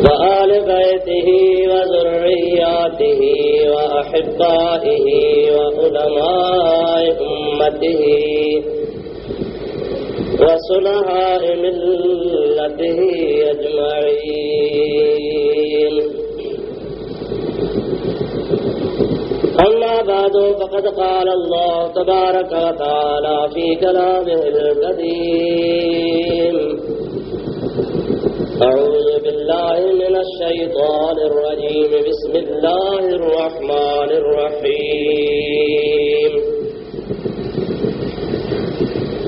وآل بيته وذرياته وأحبائه وعلماء أمته وصلحاء ملته أجمعين. أما بعد فقد قال الله تبارك وتعالى في كلامه القديم: أعوذ بالله من الشيطان الرجيم. بسم الله الرحمن الرحيم.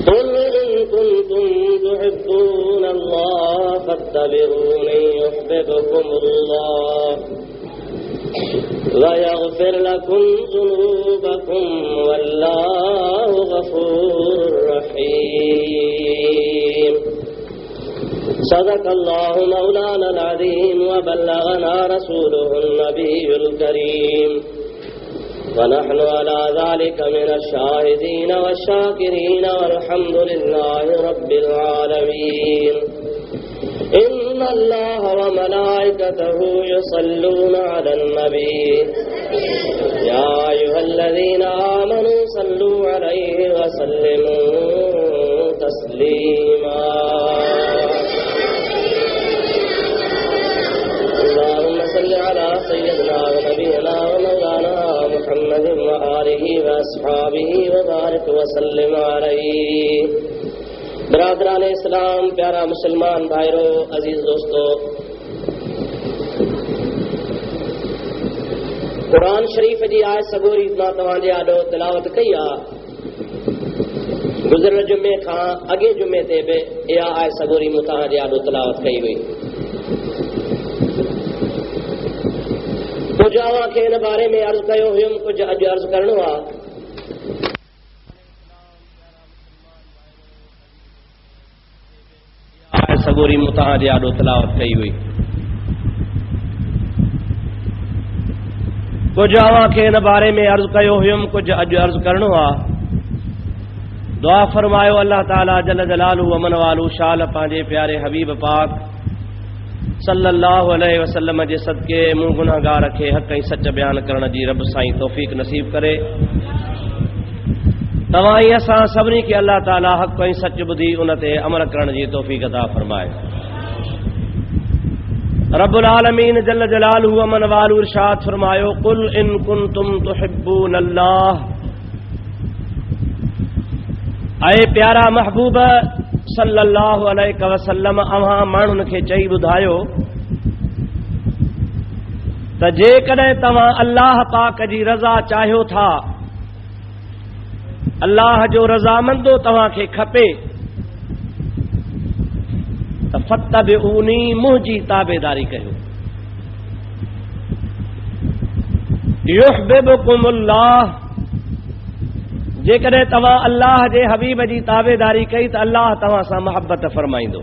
قل إن كنتم تحبون الله فاتبعوني يحببكم الله ويغفر لكم ذنوبكم والله غفور رحيم. صدق الله مولانا العظيم وبلغنا رسوله النبي الكريم ونحن على ذلك من الشاهدين والشاكرين والحمد لله رب العالمين. إن الله وملائكته يصلون على النبي يا أيها الذين آمنوا صلوا عليه وسلموا تسليما. اللهم صل على سيدنا ونبينا ومولانا محمد وآله وأصحابه وبارك وسلم عليه. برادران اسلام، प्यारा मुसलमान भाइरों, अजीज दोस्तों, कुरान शरीफ जी आयत सगोरी मां तव्हांजे आॾो तिलावत कई आहे. गुज़िरियल जुमे खां अॻे जुमे ते बि इहा आयत सगोरी मूं तव्हांजे आॾो तिलावत कई हुई. कुझु अव्हां खे हिन बारे में अर्ज़ु कयो हुयुमि, कुझु अॼु अर्ज़ु करणो आहे. सगोरी मूं तव्हांजे आॾो तिलावत कई हुई. कुझु अव्हां खे हिन बारे में अर्ज़ु कयो हुयुमि, कुझु अॼु अर्ज़ु करणो आहे. दुआ फरमायो अल्लाह ताला जल जलालहू अमन वालू शाल पंहिंजे प्यारे हबीब पाक सल्लल्लाहु अलैहि वसल्लम जे सदके मूं गुनाहगार खे हक़ ऐं सच बयान करण जी रब साईं तौफ़ीक़ नसीब करे. तव्हां ई असां सभिनी खे अल्लाह ताला हक़ ऐं सच ॿुधी उन ते अमल करण जी तौफ़ीक़ अता फरमाए. रब्बुल आलमीन जल जलालहू अमन वालू इरशाद फरमायो: कुल इन कुंतुम तुहिब्बून अल्लाह. ऐ प्यारा महबूब सल्लल्लाहु अलैहि वसल्लम, अव्हां माण्हुनि खे चई ॿुधायो त जेकॾहिं तव्हां अल्लाह पाक जी रज़ा चाहियो था, अल्लाह जो रज़ामंदो तव्हांखे खपे, त फत्तबिऊनी, मुंहिंजी ताबेदारी कयो. युहब्बुकुमुल्लाह. जेकॾहिं तव्हां अल्लाह जे हबीब जी ताबेदारी कई त अल्लाह तव्हां सां मोहब्बत फरमाईंदो.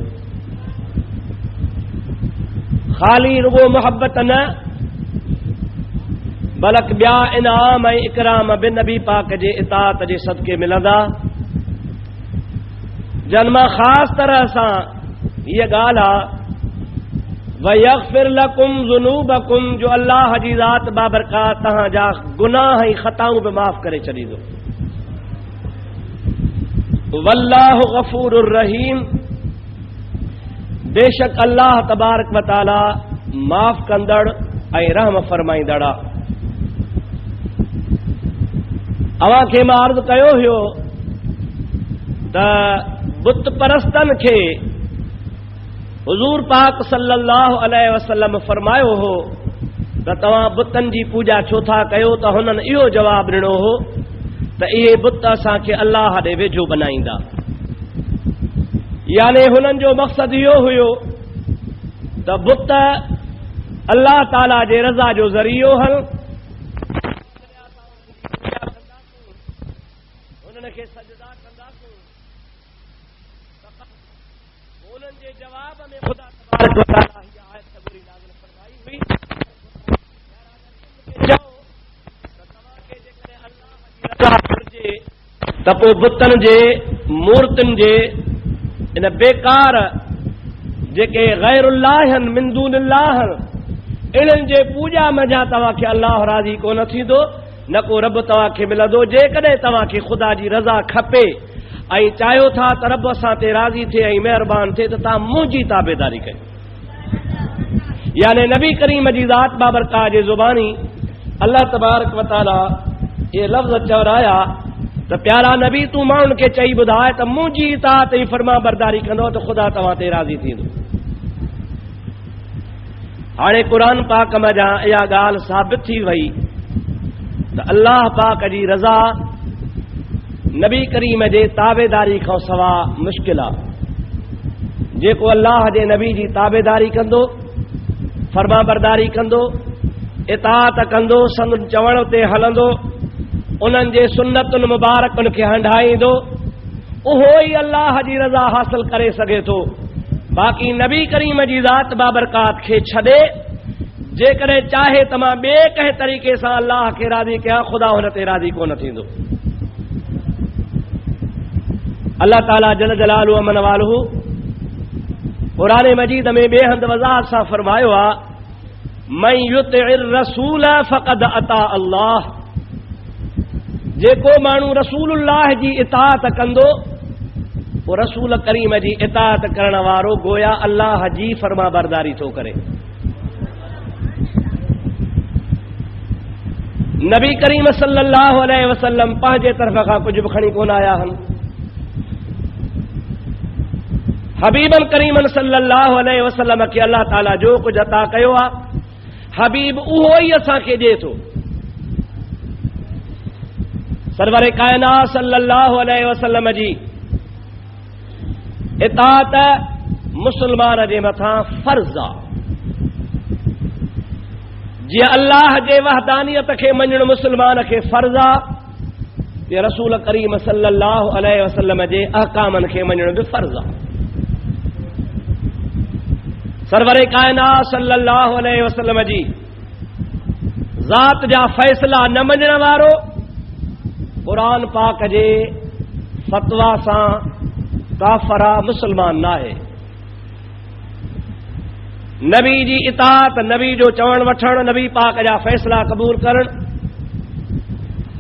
ख़ाली रुगो मोहब्बत न, बल्कि ॿिया इनाम ऐं इकराम बि नबी पाक जे इताअत जे सदके मिलंदा. जन मां ख़ासि तरह सां हीअ ॻाल्हि आहे वयग़फिर लकुम ज़ुनूबकुम, जो अल्लाह जी ज़ात बाबरकात तव्हांजा गुनाह ऐं ख़ताऊं बि माफ़ करे छॾींदो. वल्लाहु गफूरुर रहीम. बेशक अल्लाह तबारक व तआला माफ़ कंदड़ ऐं रहम फरमाईंदड़ आहे. अव्हां खे मां अर्ज़ु कयो हुयो त बुत परस्तनि खे हुज़ूर पाक सल्लल्लाहु अलैहि वसल्लम फरमायो हो त तव्हां बुतनि जी पूॼा छो था कयो, त हुननि इहो जवाबु ॾिनो हो त इहे बुत असांखे अल्लाह ॾे वेझो बनाईंदा. यानी हुननि जो मक़सदु इहो हुयो त बुत अल्लाह ताला जे रज़ा जो ज़रियो हल, हुननि खे सजदा कंदासूं. उन्हनि जे जवाब में ख़ुदा तबारक व तआला हीअ आयत सगोरी नाज़िल फरमाई हुई त पोइ बुतनि जे मूर्तियुनि जे इन बेकार जेके गैरुल्लाह मिन दूनिल्लाह इन्हनि जे पूॼा मंझां तव्हांखे अल्लाह राज़ी कोन थींदो, न को रब तव्हांखे मिलंदो। जेकॾहिं तव्हांखे ख़ुदा जी रज़ा खपे ऐं चाहियो था त रब असां ते राज़ी थिए ऐं महिरबानी थिए, त तव्हां मुंहिंजी ताबेदारी कयो। यानी नबी करीम जी ज़ात बाबरकात जे ज़ुबानी अल्लाह तबारक व तआला ये लफ़्ज़ चवराया त प्यारा नबी तूं माण्हुनि खे चई ॿुधाए त मुंहिंजी इताअत ऐं फर्मा बरदारी कंदो त ख़ुदा तव्हां ते राज़ी थींदो। हाणे क़ुरान पाक मंझां इहा ॻाल्हि साबित थी वई त अल्लाह पाक जी रज़ा नबी करीम जे ताबेदारी खां सवा मुश्किल आहे। जेको अल्लाह जे नबी जी ताबेदारी कंदो, फर्मा बरदारी कंदो, इताअत कंदो, संदन चवण ते हलंदो, उन्हनि जे सुन्नतुनि मुबारकनि खे हंडाईंदो, उहो ई अल्लाह जी रज़ा हासिल करे सघे थो। बाक़ी नबी करीम जी ज़ात बाबरकात खे छॾे जेकॾहिं चाहे त मां ॿिए कंहिं तरीक़े सां अल्लाह खे राज़ी कयां, ख़ुदा हुन ते राज़ी कोन थींदो। अल्लाह ताला जल जलालुहु अमन वालुहु क़ुरान मजीद में ॿिए हंधि वज़ाहत सां फरमायो आहे, मन युतिइर रसूल फ़क़द अता अल्लाह। जेको माण्हू रसूलुल्लाह जी इताअत कंदो, वो रसूल करीम जी इताअत करण वारो गोया अल्लाह जी फर्मा बरदारी थो करे। नबी करीम सल्लल्लाहु अलैहि वसल्लम पंहिंजे तरफ़ खां कुझु बि खणी कोन आया आहिनि। हबीबन करीमन सल्लल्लाहु अलैहि वसल्लम खे अल्लाह ताला जो कुझु अता कयो आहे, हबीब उहो ई असांखे ॾिए थो। सरवर कायनात सल्लल्लाहु अलैहि वसल्लम जी इताअत मुसलमान जे मथां फर्ज़ आहे। जीअं अल्लाह जे वहदानियत खे मञणु मुसलमान खे फर्ज़ आहे, तीअं रसूल करीम सल्लल्लाहु अलैहि वसल्लम जे अहकामनि खे मञणु बि फर्ज़ आहे। सरवर कायनात सल्लल्लाहु अलैहि वसल्लम जी ज़ात जा फ़ैसला न मञण वारो क़ुरान पाक जे फ़तवा सां काफ़रा मुसलमान नाहे। नबी जी इताअत, नबी जो चवण वठण, नबी पाक जा फ़ैसला क़बूल करण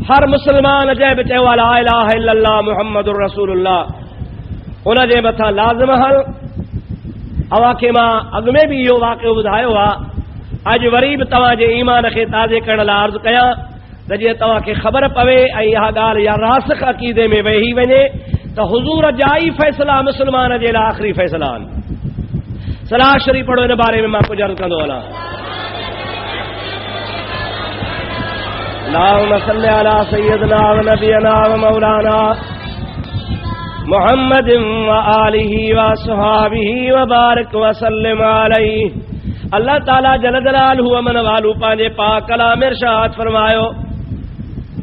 हर मुसलमान जंहिं बि चयो ला इलाहा इल्लल्लाह मुहम्मदुर रसूलुल्लाह उन जे मथां लाज़िम हल। अव्हांखे मां अॻु में बि इहो वाक़ियो ॿुधायो आहे, अॼु वरी बि तव्हांजे ईमान खे ताज़े करण लाइ अर्ज़ु कयां त जीअं तव्हांखे ख़बर पवे ऐं इहा ॻाल्हि या रासिख़ अक़ीदे में वेही वञे त हुज़ूर जा ई फ़ैसला मुसलमान जे लाइ आख़िरी फ़ैसला आहिनि। सलाह शरीफ़ पढ़ो, इन बारे में मां कुझु अर्ज़ु कंदो हलां। अल्लाहुम्मा सल्लि अला सय्यिदना व नबियना व मौलाना मुहम्मद व आलिहि व असहाबिहि व बारिक व सल्लिम अलैहि। अल्लाह ताला जल जलालुहु अमन वालू पंहिंजे पाक कलाम में इरशाद फरमायो,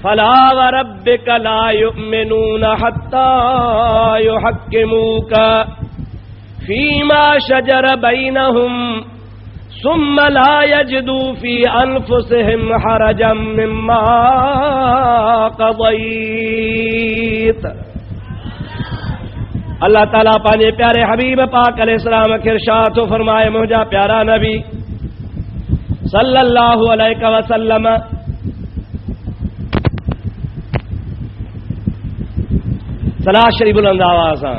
फला व रब्बिक ला युमिनून हत्ता युहक्किमूका फीमा शजर बैनहुम सुम्मा ला यजिदू फी अनफुसिहिम हरजम मिम्मा क़ज़ैत। अल्लाह ताला पंहिंजे प्यारे हबीब पाक अलैहिस्सलाम खे इरशाद थो फरमाए, मुंहिंजा प्यारा नबी सल्लल्लाहु अलैहि वसल्लम सलाह शरीफ़ बुलंद आवाज़ सां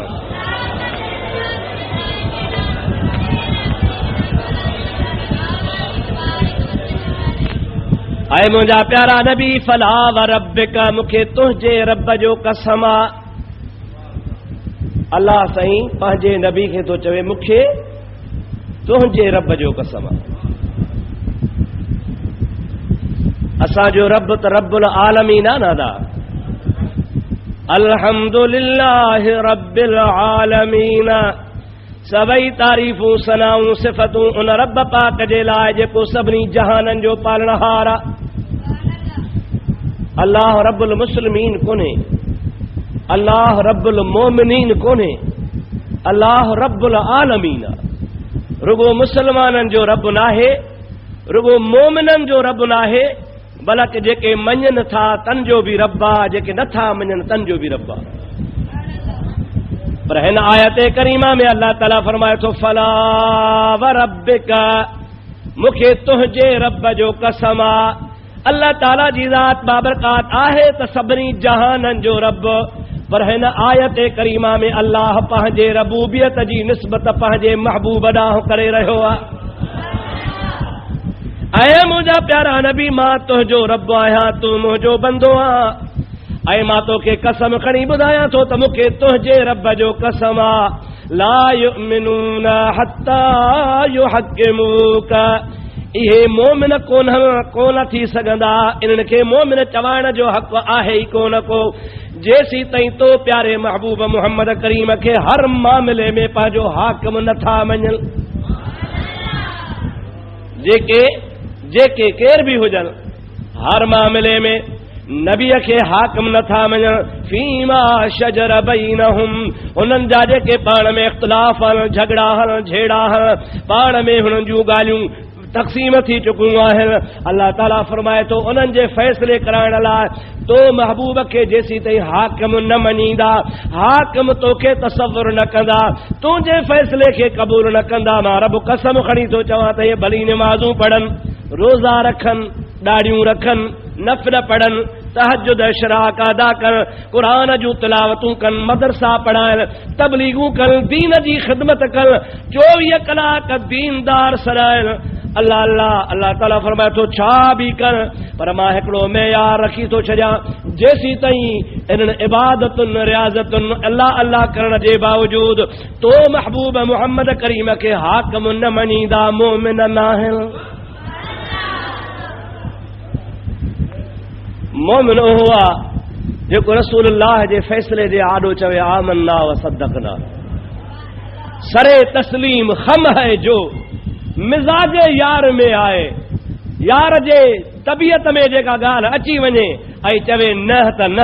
ऐं मुंहिंजा प्यारा नबी फला व रब्बिक, मूंखे तुंहिंजे रब जो कसम आहे। अल्लाह साईं पंहिंजे नबी खे थो चवे, मूंखे तुंहिंजे रब जो कसम आहे। असांजो रब त रब्बुल आलमीन आहे न। अल्हम्दुलिल्लाह रब्बिल आलमीन, सभई तारीफ़ूं सनाऊं सिफ़तूं उन रब पाक जे लाइ जेको सभिनी जहाननि जो पालनहार आहे। अल्लाह रब्बुल मुस्लिमीन कोन्हे, अल्लाह रब्बुल मोमिनीन कोन्हे, अल्लाह रब्बुल आलमीन आहे। रुगो मुसलमाननि जो रब नाहे, रुगो मोमिननि जो रब नाहे, बल्कि जेके मञनि था तन जो बि रब आहे, जेके नथा मञनि तन जो बि रब आहे। पर हिन आयत करीमा में अल्लाह ताला फरमाए थो फला व रब्बिका, मूंखे तुंहिंजे रब जो कसम आ। अल्लाह ताला जी ज़ात बाबरकात आहे त सभिनी जहाननि जो रब, पर हिन आयत करीमा में अल्लाह पंहिंजे रबूबियत जी निस्बत पंहिंजे महबूब ॾांहुं करे रहियो आहे। ऐं मुंहिंजा प्यारा नबी, मां तुंहिंजो रब आहियां, तूं मुंहिंजो बंदो आहीं। ऐं मां तोखे कसम खणी ॿुधायां थो त मूंखे तुंहिंजे रब जो कसम आ, ला युमिनून हत्ता युहक्किमूक, इहे मोमिन कोन थी सघंदा, इन्हनि खे मोमिन चवाइण जो हक़ आहे ई कोन को, जेसी ताईं तो प्यारे महबूब मोहम्मद करीम खे हर मामले में पंहिंजो हाकिम नथा मञनि। जेके केर बि हुजनि, हर मामले में नबीअ खे हाकिम नथा मञनि। फीमा शजर बैनहुम, हुननि जा जेके पाण में इख्तिलाफ आहिनि, झगड़ा आहिनि, झेड़ा आहिनि, पाण में हुननि जूं ॻाल्हियूं तक़सीम थी चुकियूं आहिनि, अल्लाह ताला फरमाए थो उन्हनि जे फ़ैसिले कराइण लाइ तो महबूब खे जेसी ताईं हाकिम न मञींदा, हाकिम तोखे तसव्वुर न कंदा, तुंहिंजे फ़ैसिले खे क़बूल न कंदा, मां रब कसम खणी थो चवां त इहे भली नमाज़ूं पढ़नि, रोज़ा रखनि, ॾाढ़ियूं रखनि, नफ़िल पढ़नि, तहज्जुद इशराक अदा कनि, क़ुरान जूं तिलावतूं कनि, मदरसा पढ़ाइनि, तबलीगूं कनि, दीन जी ख़िदमत कनि, 24 कलाक दीनदार सराइनि। अल्लाह अल्लाह अल्लाह ताला फरमाए थो छा बि कर, पर मां हिकिड़ो मेयार रखी थो छॾियां, जेसी ताईं इन्हनि इबादतुनि रियाज़तुनि अल्लाह अल्लाह करण जे बावजूद तो महबूब मोहम्मद करीम खे हाकिम न मञींदा, मोमिन न आहिनि। मोमिन उहो आहे जेको रसूलुल्लाह जे फ़ैसिले जे आॾो चवे आमन्ना व सद्दक़ना, सरे तस्लीम खम है जो मिजाज यार में आए, यार जे तबियत में जेका ॻाल्हि अची वञे ऐं चवे न त न,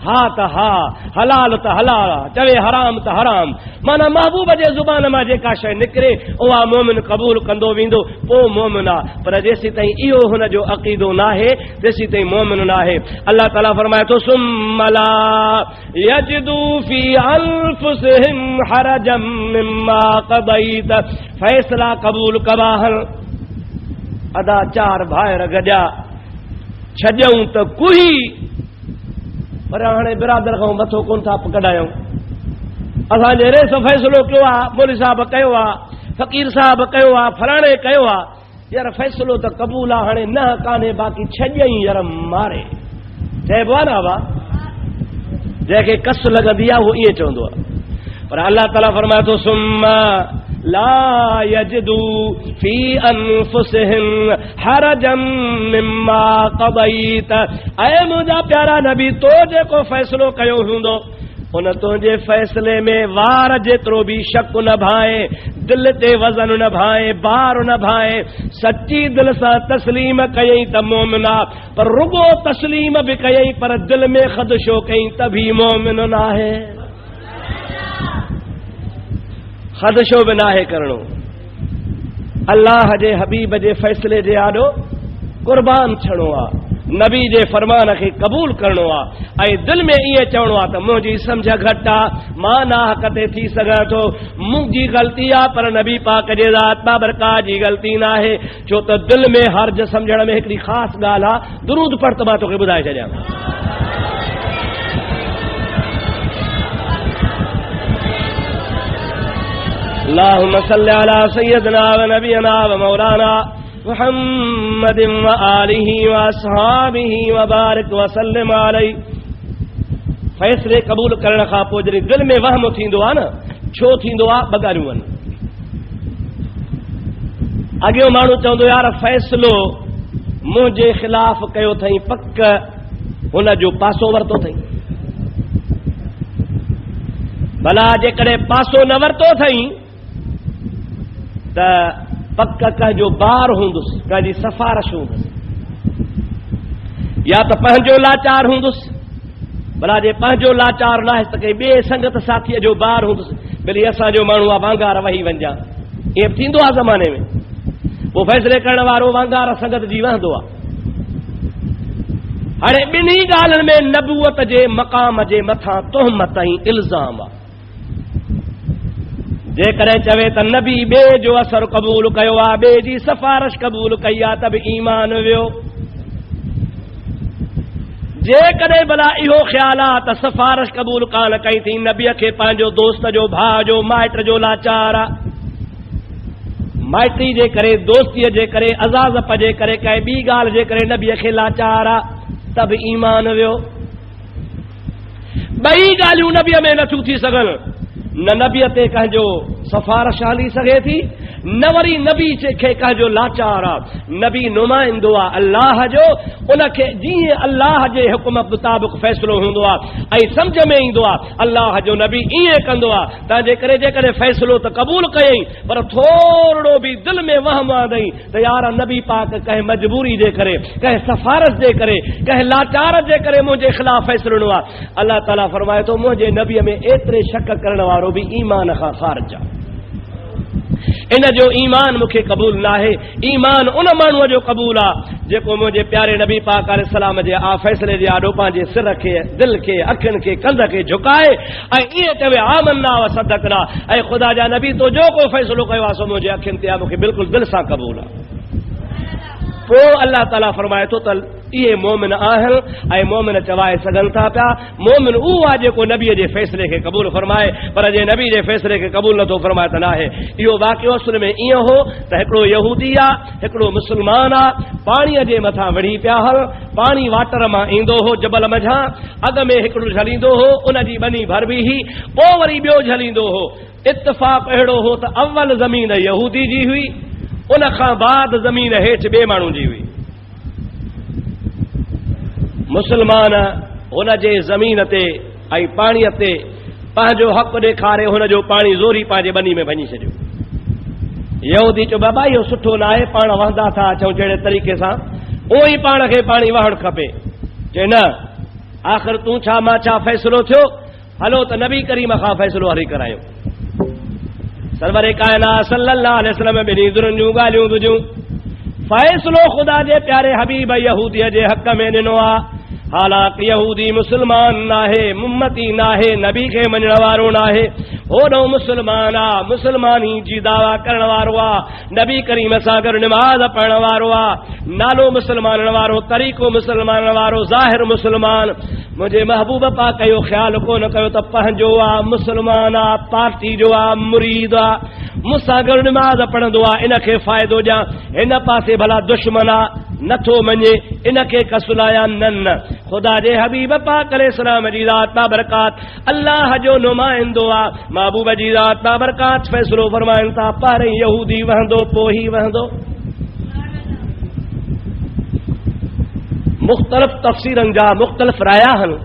हा त हा, हलाल त हलाल, चवे हराम त हराम, माना महबूब जे ज़ुबान मां जेका शइ निकिरे उहा मोमिन क़बूल कंदो वेंदो, पोइ मोमिन आहे। पर जेसी ताईं इहो हुनजो अक़ीदो नाहे, तेसी ताईं मोमिन नाहे। अल्लाह ताला फरमाए थो सुम्मा ला यजिदू फी अनफुसिहिम हरजम मिम्मा क़दैत, फ़ैसिला क़बूल कबाहल। अदा 4 भाइर गॾिया, छॾियऊं त कुही, पर हाणे बिरादर खां मथो कोन था कढायूं। असांजे रेस फ़ैसिलो कयो आहे, मौलवी साहब कयो आहे, फ़क़ीर साहब कयो आहे, फलाणे कयो आहे, यार फ़ैसिलो त क़बूल आहे, हाणे न कान्हे, बाक़ी छॾियईं यार मारे, चइबो आहे न वाह, जंहिंखे कस लॻंदी आहे उहो ईअं चवंदो आहे। पर अल्लाह ताला फरमाए थो सुम्मा ला यजिदू फी अनफुसिहिम हरजम मिम्मा क़दैत, ऐ मुंहिंजा प्यारा नबी, तो जेको फ़ैसिलो कयो हूंदो उन तुंहिंजे फ़ैसिले में वार जेतिरो बि शक न भाए, दिल ते वज़न न भाए, बार न भाए, सची दिल सां तस्लीम कयई त मोमिना, पर रुगो तस्लीम बि कयई पर दिल में ख़दशो कयई त बि मोमिन न आहे। ख़दशो बि नाहे करणो, अल्लाह जे हबीब जे फ़ैसिले जे आॾो क़ुर्बान थियणो आहे, नबी जे फरमान खे क़बूल करणो आहे, ऐं दिल में ईअं चवणो आहे त मुंहिंजी सम्झ घटि आहे, मां नाहक ते थी सघां थो, मुंहिंजी ग़लती आहे, पर नबी पाक जे ज़ात बाबरकात जी ग़लती न आहे, छो त दिल में हर्ज सम्झण में हिकिड़ी ख़ासि ॻाल्हि आहे। दुरूद पढ़ त मां तोखे ॿुधाए छॾियां। अल्लाहुम्मा सल्लि अला सय्यदिना व नबियना व मौलाना मुहम्मद व आलिहि व अस्हाबिहि व बारिक व सल्लिम अलैहि। फ़ैसिले क़बूल करण खां पोइ जॾहिं दिल में वहम थींदो आहे न, छो थींदो आहे? ॿ ॻाल्हियूं आहिनि। अॻियो माण्हू चवंदो यार फ़ैसिलो मुंहिंजे ख़िलाफ़ कयो अथई, पक हुनजो पासो वरितो अथई, भला जेकॾहिं पासो न वरितो अथई त पक कंहिंजो बार हूंदुसि, कंहिंजी सिफारिश हूंदुसि, या त पंहिंजो लाचार हूंदुसि, भला जे पंहिंजो लाचार न आहे त कंहिं ॿिए संगत साथीअ जो बार हूंदुसि, भली असांजो माण्हू आहे वांगार वही वञा, ईअं थींदो आहे ज़माने में। पोइ फ़ैसिले करण वारो वांगार संगत जी वहंदो आहे। हाणे ॿिन्ही ॻाल्हियुनि में नबूअत जे मक़ाम जे मथां तोहमत ऐं इल्ज़ाम आहे। जेकॾहिं चवे त नबी ॿिए जो असर क़बूल कयो आहे, ॿिए जी सिफारिश क़बूल कई आहे त बि ईमान वियो। जेकॾहिं भला इहो ख़्याल आहे त सिफारिश क़बूल कान कई थी, नबीअ खे पंहिंजो दोस्त जो, भाउ जो, माइट जो लाचार आहे, माइटी जे करे, दोस्तीअ जे करे, अज़ाज़प जे करे, कंहिं ॿी ॻाल्हि जे करे नबीअ खे लाचार आहे त बि ईमान वियो। ॿई ॻाल्हियूं नबीअ में नथियूं थी सघनि। न नबीअ ते कंहिंजो सिफारिश हली सघे थी, न वरी नबी खे कंहिंजो लाचार आहे। नबी नुमाइंदो आहे अल्लाह जो, उनखे जीअं अल्लाह जे हुकुम मुताबिक़ फ़ैसिलो हूंदो आहे ऐं सम्झ में ईंदो आहे अल्लाह जो नबी ईअं कंदो आहे। तंहिंजे करे जेकॾहिं फ़ैसिलो त क़बूल कयईं, पर थोरो बि दिलि में वहम आंदई त यार नबी पाक कंहिं मजबूरी जे करे, कंहिं सिफारिश जे करे, कंहिं लाचार जे करे मुंहिंजे ख़िलाफ़ फ़ैसिलो ॾिनो आहे। अल्लाह ताला फरमाए थो मुंहिंजे नबीअ में एतिरे शक करण वारो बि ईमान खां ख़ारिज आहे। इन जो ईमान मूंखे क़बूल न आहे। ईमान उन माण्हूअ जो क़बूल आहे जेको मुंहिंजे प्यारे नबी पाक अलैहिस्सलाम जे फ़ैसिले जे आॾो पंहिंजे सिर खे, दिलि खे, अखियुनि खे, कंध खे झुकाए ऐं ईअं चवे आमन्ना व सदक़ना, ऐं ख़ुदा जा नबी तो जो को फ़ैसिलो कयो आहे सो मुंहिंजे अखियुनि ते आहे, मूंखे बिल्कुलु दिलि सां क़बूल आहे। पोइ अल्लाह ताला फरमाए थो त इहे मोमिन आहिनि ऐं मोमिन चवाए सघनि था पिया। मोमिन उहो आहे जेको नबीअ जे फ़ैसिले खे क़बूल फरमाए, पर जे नबी जे फ़ैसिले खे क़बूल नथो फरमाए त न आहे। इहो वाक़ियो असुल में ईअं हो त हिकिड़ो यहूदी आहे, हिकिड़ो मुस्लमान आहे, पाणीअ जे मथां वड़ी पिया हल, पाणी वाटर मां ईंदो हो जबल मझां, अॻ में हिकिड़ो झलींदो हो, उनजी बनी भरबी ही, पोइ वरी ॿियो झलींदो हो। इत्तिफ़ाक़ अहिड़ो हो त अव्वल ज़मीन यहूदी जी हुई, उन खां बाद ज़मीन हेठि ॿिए माण्हू जी हुई। मुसलमान हुन जे ज़मीन ते ऐं पाणीअ ते पंहिंजो हक़ ॾेखारे हुन जो पाणी ज़ोरी पंहिंजे बनी में भञी छॾियो। यहूदी चयो बाबा इहो सुठो न आहे, पाण वहंदा था अचूं जहिड़े तरीक़े सां, उहो ई पाण खे पाणी वहणु खपे। चए न आख़िर तूं छा मां छा फ़ैसिलो थियो, हलो त नबी करीम खां फ़ैसिलो हली करायूं। सरवरे कायनात सल्लल्लाहु अलैहि वसल्लम ॿिन्ही दुरुनि जूं ॻाल्हियूं ॿुधियूं। फ़ैसिलो ख़ुदा जे प्यारे हबीब यहूदीअ जे हक़ में ॾिनो आहे। हालांकि यहूदी मुसलमान नाहे, उम्मती नाहे, नबी खे मञण वारो नाहे, होॾो मुसलमान आहे, मुसलमानी जी दावा करण वारो आहे, नबी करीम सां गॾु निमाज़ पढ़ण वारो आहे, नालो मुसलमाननि वारो, तरीक़ो मुसलमाननि वारो, ज़ाहिर मुसलमान। मुंहिंजे महबूब पाक इहो ख़्यालु कोन कयो त पंहिंजो आहे, मुसलमान आहे, पार्टी जो आहे, मुरीद आहे, मूंसां गॾु निमाज़ पढ़ंदो आहे, इनखे फ़ाइदो ॾियां, हिन पासे भला दुश्मन आहे, नथो मञे, इनखे कसुलाया न। ख़ुदा जे हबीब पाक अलैहिस्सलाम जी ज़ात बाबरकात अल्लाह जो नुमाइंदो आहे, महबूब जी ज़ात बाबरकात फ़ैसिलो फरमाइनि था पहिरीं यहूदी वहंदो पोइ ही वहंदो। मुख़्तलिफ़ तफ़सीरनि जा मुख़्तलिफ़ राया आहिनि।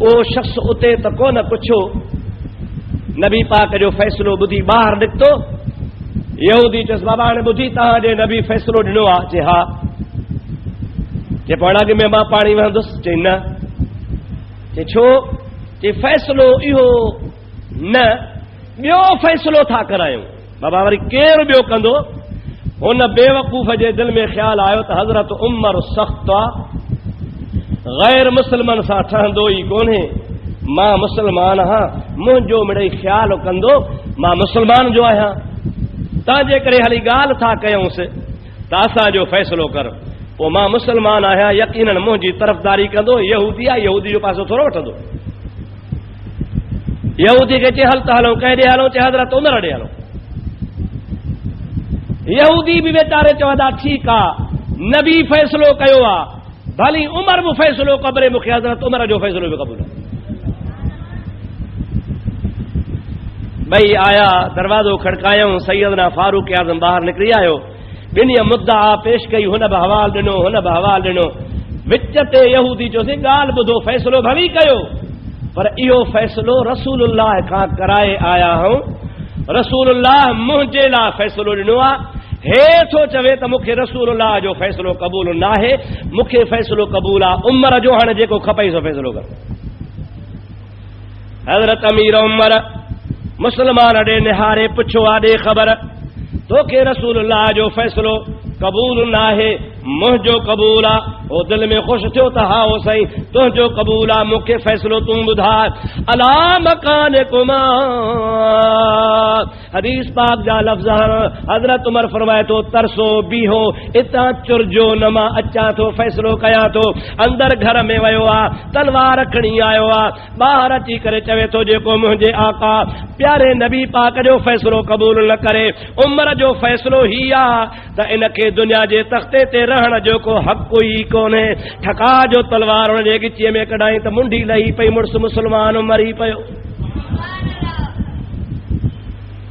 उहो शख़्स उते त कोन पुछो, नबी पाक जो फ़ैसिलो ॿुधी ॿाहिरि निकितो। यहूदी चयसि बाबा हाणे ॿुधी तव्हांजे नबी फ़ैसिलो ॾिनो आहे? चए हा। चए पाण अॻ में मां पाणी वहंदुसि? चई न। चए छो? चए फ़ैसिलो इहो न, ॿियो फ़ैसिलो था करायूं। बाबा वरी केरु ॿियो कंदो? हुन बेवकूफ़ जे दिलि में ख़्यालु आयो त हज़रत उमर सख़्तु आहे, ग़ैर मुस्लमान सां ठहंदो ई कोन्हे, मां मुसलमान आहियां, मुंहिंजो मिड़ई ख़्यालु कंदो, मां मुसलमान जो आहियां, तव्हांजे करे हली ॻाल्हि था कयूंसि त असांजो फ़ैसिलो कर, पोइ मां मुसलमान आहियां, यकीनन मुंहिंजी तरफ़दारी कंदो। यहूदी आहे, यहूदी जो पासो थोरो वठंदो। यहूदी खे चए हल त हलूं, कंहिं ॾे हलूं? चए हज़रत उमर ॾे हलूं। यहूदी बि वीचारे चवंदा ठीकु आहे, नबी फ़ैसिलो कयो आहे, भली उमर बि फ़ैसिलो क़बरे, मूंखे हज़रत उमर जो फ़ैसिलो बि क़बूल आहे। ॿई आया, दरवाज़ो खड़कायूं, सैयदना फारूक आज़म ॿाहिरि निकिरी आयो, ॿिन्ही मुद्दा पेश कई, हुन बि हवालु ॾिनो, हुन बि हवालु ॾिनो। विच ते यहूदी चयोसीं ॻाल्हि ॿुधो, फ़ैसिलो भली कयो, पर इहो फ़ैसिलो रसूलुल्लाह खां कराए आया आहियूं, रसूलुल्लाह मुंहिंजे लाइ फ़ैसिलो ॾिनो आहे। हे थो चवे त मूंखे रसूलुल्लाह जो फ़ैसिलो क़बूल न आहे, मूंखे फ़ैसिलो क़बूल आहे उमर जो, हाणे जेको खपई सो फ़ैसिलो कर। हज़रत अमीर उमर मुसलमान ॾे निहारे पुछो आहे, ॾे ख़बर तोखे रसूलुल्लाह जो फ़ैसिलो कबूल ना है, मुंहिंजो कबूल आ। ओ दिल में खुश थियो त हा ओ साईं तुंहिंजो कबूल आ, मूंखे फ़ैसिलो तूं ॿुधाए। अला मकानिकुमा, हदीस पाक जा लफ़्ज़ हज़रत उमर फरमाए थो तरसो बीहो, इतां चुरजो न, मां अचां थो फ़ैसिलो कयां थो। अंदर घर में वियो आ, तलवार खणी आयो आ, ॿाहिर अची करे चवे थो जेको मुंहिंजे आका प्यारे नबी पाक जो फ़ैसिलो क़बूल न करे, उमर जो फ़ैसिलो ही आ त इनखे दुनिया जे तख़्ते ते रहण जो को हक़ ई कोन्हे। ठका जो तलवार हुन जे गिचीअ में कढाई त मुंडी लही पई, मुड़ुस मुसलमान मरी पियो।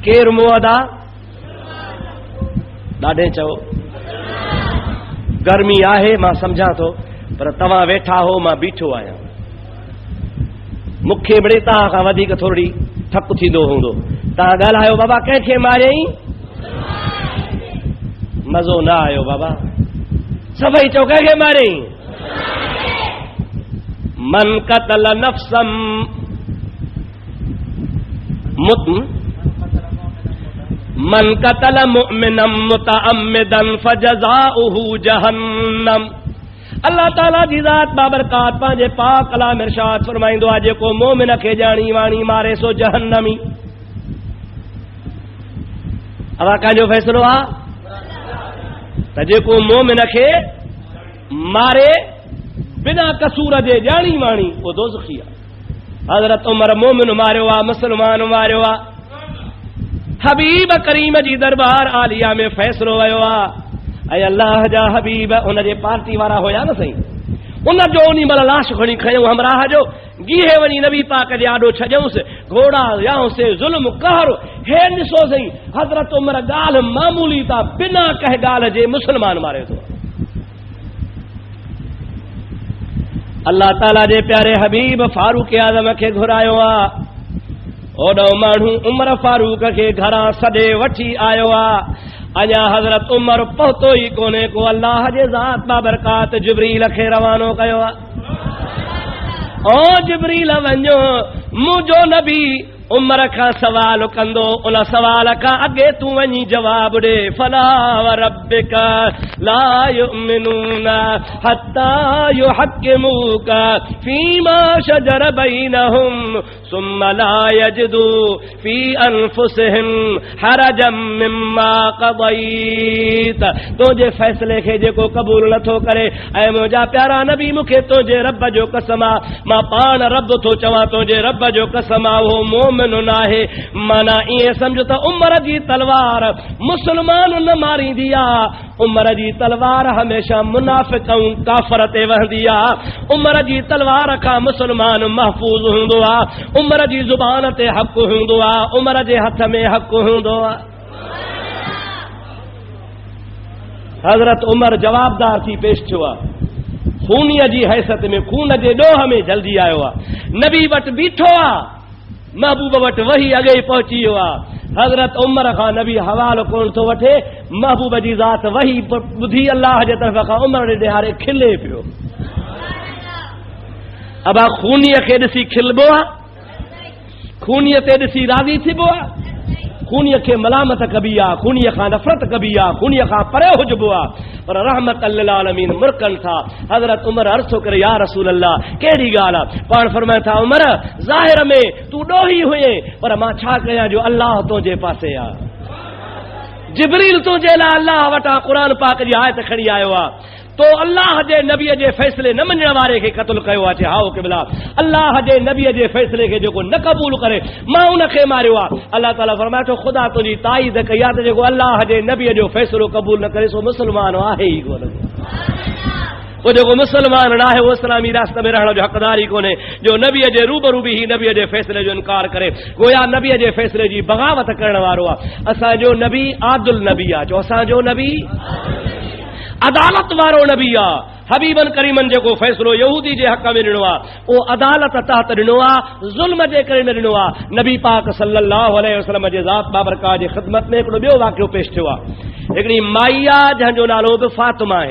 केर मूं अदा ॾाढे चओ, गर्मी आहे मां सम्झां थो, पर तव्हां वेठा हो मां बीठो आहियां। मूंखे बड़े तव्हां खां वधीक थोरी थकु थींदो हूंदो। तव्हां ॻाल्हायो बाबा कंहिंखे मारियईं, मज़ो न आयो बाबा, सभई चओ कंहिंखे मारियईं। मन कतल नफ्सम मन कतल मुमिनम मुतअम्मिदन फजज़ाउहु जहन्नम। अल्लाह ताला जी ज़ात बाबरकात पंहिंजे पाक कलाम इरशाद फरमाईंदो आहे जेको मोमिन खे ॼाणी वाणी मारे सो जहन्नमी। अवा कंहिंजो फ़ैसिलो आहे त जेको मोमिन खे मारे बिना कसूर जे ॼाणी वाणी उहो दोज़खी आहे। हज़रत उमर मोमिन मारियो आहे, मुसलमान मारियो आहे। हबीब करीम जी दरबार आलिया में फ़ैसिलो वियो आहे। ऐं अल्लाह जा हबीब उनजे पार्टी वारा हुया न साईं, उनजो उन महिल लाश खणी खयूं हमराह जो, गीहे वञी नबी पाक जे आॾो छॾियऊंसि, घोड़ा वियाऊंसि, ज़ुल्म कहर। हे ॾिसो साईं हज़रत उमर ॻाल्हि मामूली था बिना कंहिं ॻाल्हि जे मुसलमान मारे थो। अल्लाह ताला जे प्यारे हबीब फारूक आज़म खे घुरायो आहे। ओॾो माण्हू उमर फारूक खे घरां सॾे वठी आयो आहे। अञा हज़रत उमर पहुतो ई कोन्हे को अल्लाह जे ज़ात बाबरकात जिब्रील खे रवानो कयो आहे। ओ जिब्रील वञो, मुंहिंजो नबी उमर खां सवाल कंदो, उन सवाल खां अॻे तूं वञी जवाब ॾे। फला व रब्बिक ला युमिनून हत्ता युहक्किमूक फीमा शजर बैनहुम सुम्म ला यजिदू फी अनफुसिहिम हरजम मिम्मा क़दैत। तुंहिंजे फ़ैसिले खे जेको क़बूल नथो करे, ऐं मुंहिंजा प्यारा नबी मूंखे तुंहिंजे रब जो कसम आहे, मां पाण रब थो चवां, तुंहिंजे रब जो कसम आहे उहो मोमिन न आहे। माना ईअं सम्झ त उमर जी तलवार मुसलमान न मारींदी आहे, उमर जी तलवार हमेशह मुनाफ़िक़ ऐं काफ़र ते वहंदी आहे। उमर जी तलवार खां मुसलमान महफ़ूज़ हूंदो आहे, उमर जी ज़ुबान ते हक़ हूंदो आहे, उमर जे हथ में हक़ हूंदो आहे। हज़रत उमर जवाबदार थी पेश थियो आहे, खूनीअ जी हैसियत में, खून जे ॾोह में जल्दी आयो आहे। नबी वटि बीठो आहे, महबूब वटि वही अॻे पहुची वियो आहे। हज़रत उमर खां नबी हवालो कोन थो वठे, महबूब जी ज़ात वही ॿुधी अल्लाह जे तरफ़ खां उमर ॾे ॾेहारे खिले पियो। अबा खूनीअ खे ॾिसी खिलबो आहे, खूनीअ ते ॾिसी राज़ी थिबो आहे? खूनीअ खे मलामत कबी आहे, खूनीअ खां नफ़रत कबी आहे, खूनीअ खां परे हुजबो आहे। पर रहमत लिल आलमीन मुर्कन था। हज़रत उमर अर्ज़ करे या रसूल अल्लाह कहिड़ी ॻाल्हि आहे? पाण फरमाइनि था उमर ज़ाहिर में तूं ॾोही हुए, पर मां छा कयां जो अल्लाह तुंहिंजे पासे आहे। जिब्रील तुंहिंजे लाइ अल्लाह वटां क़ुर पाक जी आयत खणी आयो आहे। तो अल्लाह जे नबीअ जे फ़ैसिले न मञण वारे खे क़त्ल कयो आहे। हाओ क़िबला, अल्लाह जे नबीअ जे फ़ैसिले खे जेको न क़बूल करे मां उन खे मारियो आहे। अल्लाह ताला फरमाए थो ख़ुदा तुंहिंजी ताईद कई आहे त जेको अल्लाह जे नबीअ जो फ़ैसिलो क़बूल न करे सो मुसलमान आहे ई कोन। वो जेको मुसलमान न आहे उहो इस्लामी रास्ते में रहण जो हक़दार ई कोन्हे, जो नबीअ जे रूबरू बि ही नबीअ जे फ़ैसिले जो इनकार करे, गोया नबीअ जे फ़ैसिले जी बग़ावत करण वारो आहे। असांजो नबी आदिल नबी आहे। चओ असांजो नबी अदालत वारो नबी आहे। हबीबन करीमन जेको फ़ैसिलो यहूदी जे हक़ में ॾिनो आहे उहो अदालत तहत ॾिनो आहे, ज़ुल्म जे करे न ॾिनो आहे। नबी पाक सल्लल्लाहु अलैहि वसल्लम जे ज़ात बाबरकात जी ख़िदमत में हिकिड़ो ॿियो वाक़ियो पेश थियो आहे। हिकिड़ी माई आहे जंहिंजो नालो बि फातिमा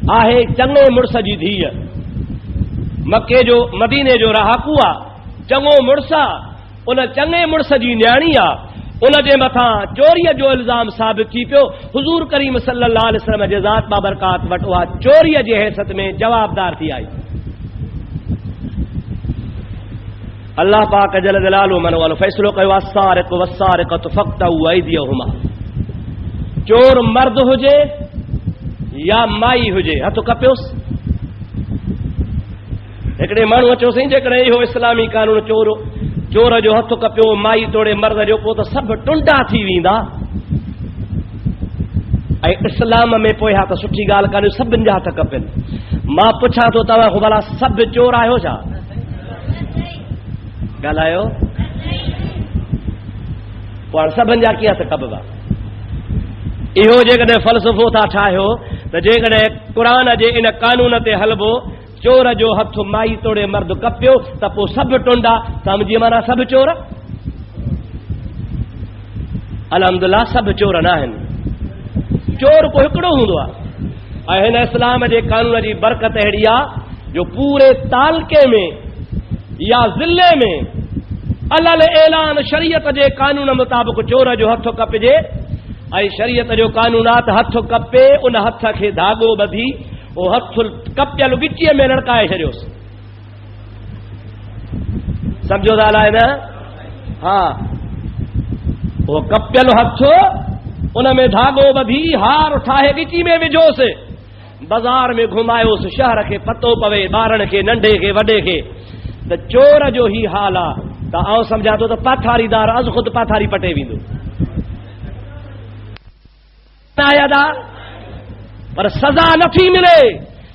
आहे चङे मुड़ुस जी धीअ, मके जो मदीने जो रहाकू आहे, चङो मुड़ुस आहे। उन चङे मुड़ुस जी न्याणी आहे। उनजे मथां चोरीअ जो इल्ज़ाम साबित थी पियो। हुज़ूर करीम सल्लल्लाहु अलैहि वसल्लम जे ज़ात बाबरकात वटि उहा चोरीअ जी हैसियत में जवाबदार थी आई। अल्लाह पाक जल जलालुहु मन वालो फ़ैसिलो कयो अस्सारिक़ु वस्सारिक़तु फ़क़्तऊ अयदियहुमा। चोर मर्द हुजे या माई हुजे, हथ कपियोसि। हिकिड़े माण्हू चयोसि जेकॾहिं इहो इस्लामी कानून चोर जो हथ कपियो, माई तोड़े मर्द जो, पोइ त सभु टुंडा थी वेंदा। ऐं इस्लाम में पोयां त सुठी ॻाल्हि कान्हे, सभिनि जा हथ कपनि। मां पुछां थो तव्हां को भला सभु चोर आहियो छा? ॻाल्हायो। पोइ हाणे सभिनि जा कीअं हथ कपबा? इहो जेकॾहिं फ़लसफ़ो था ठाहियो त जेकॾहिं क़ुर जे इन कानून ते हलबो, चोर जो हथ माई तोड़े मर्द कपियो, त पोइ सभु टुंडा, सम्झी माना सभु चोर? अलहमदुलिल्लाह सभु चोर न आहिनि। चोर को हिकिड़ो हूंदो आहे। ऐं हिन इस्लाम जे कानून जी बरकत अहिड़ी आहे जो पूरे तालके में या ज़िले में अलल ऐलान शरीयत जे कानून मुताबिक़ चोर जो हथ कपिजे। ऐं शरीयत जो कानून आहे त हथ कपे, उन हथ खे धागो ॿधी वो हथ कपियल गिचीअ में लड़काए छॾियोसि। सम्झो था अलाए न? हा, वो कपियल हथ उन में धागो ॿधी हार ठाहे गिची में विझोसि, बाज़ार में घुमायोसि, शहर खे पतो पवे, ॿारनि खे, नंढे खे, वॾे खे, त चोर जो ही हाल आहे। त आउं सम्झां थो त पाथारीदार अज़ ख़ुदि पाथारी पटे वेंदो। पर सज़ा नथी मिले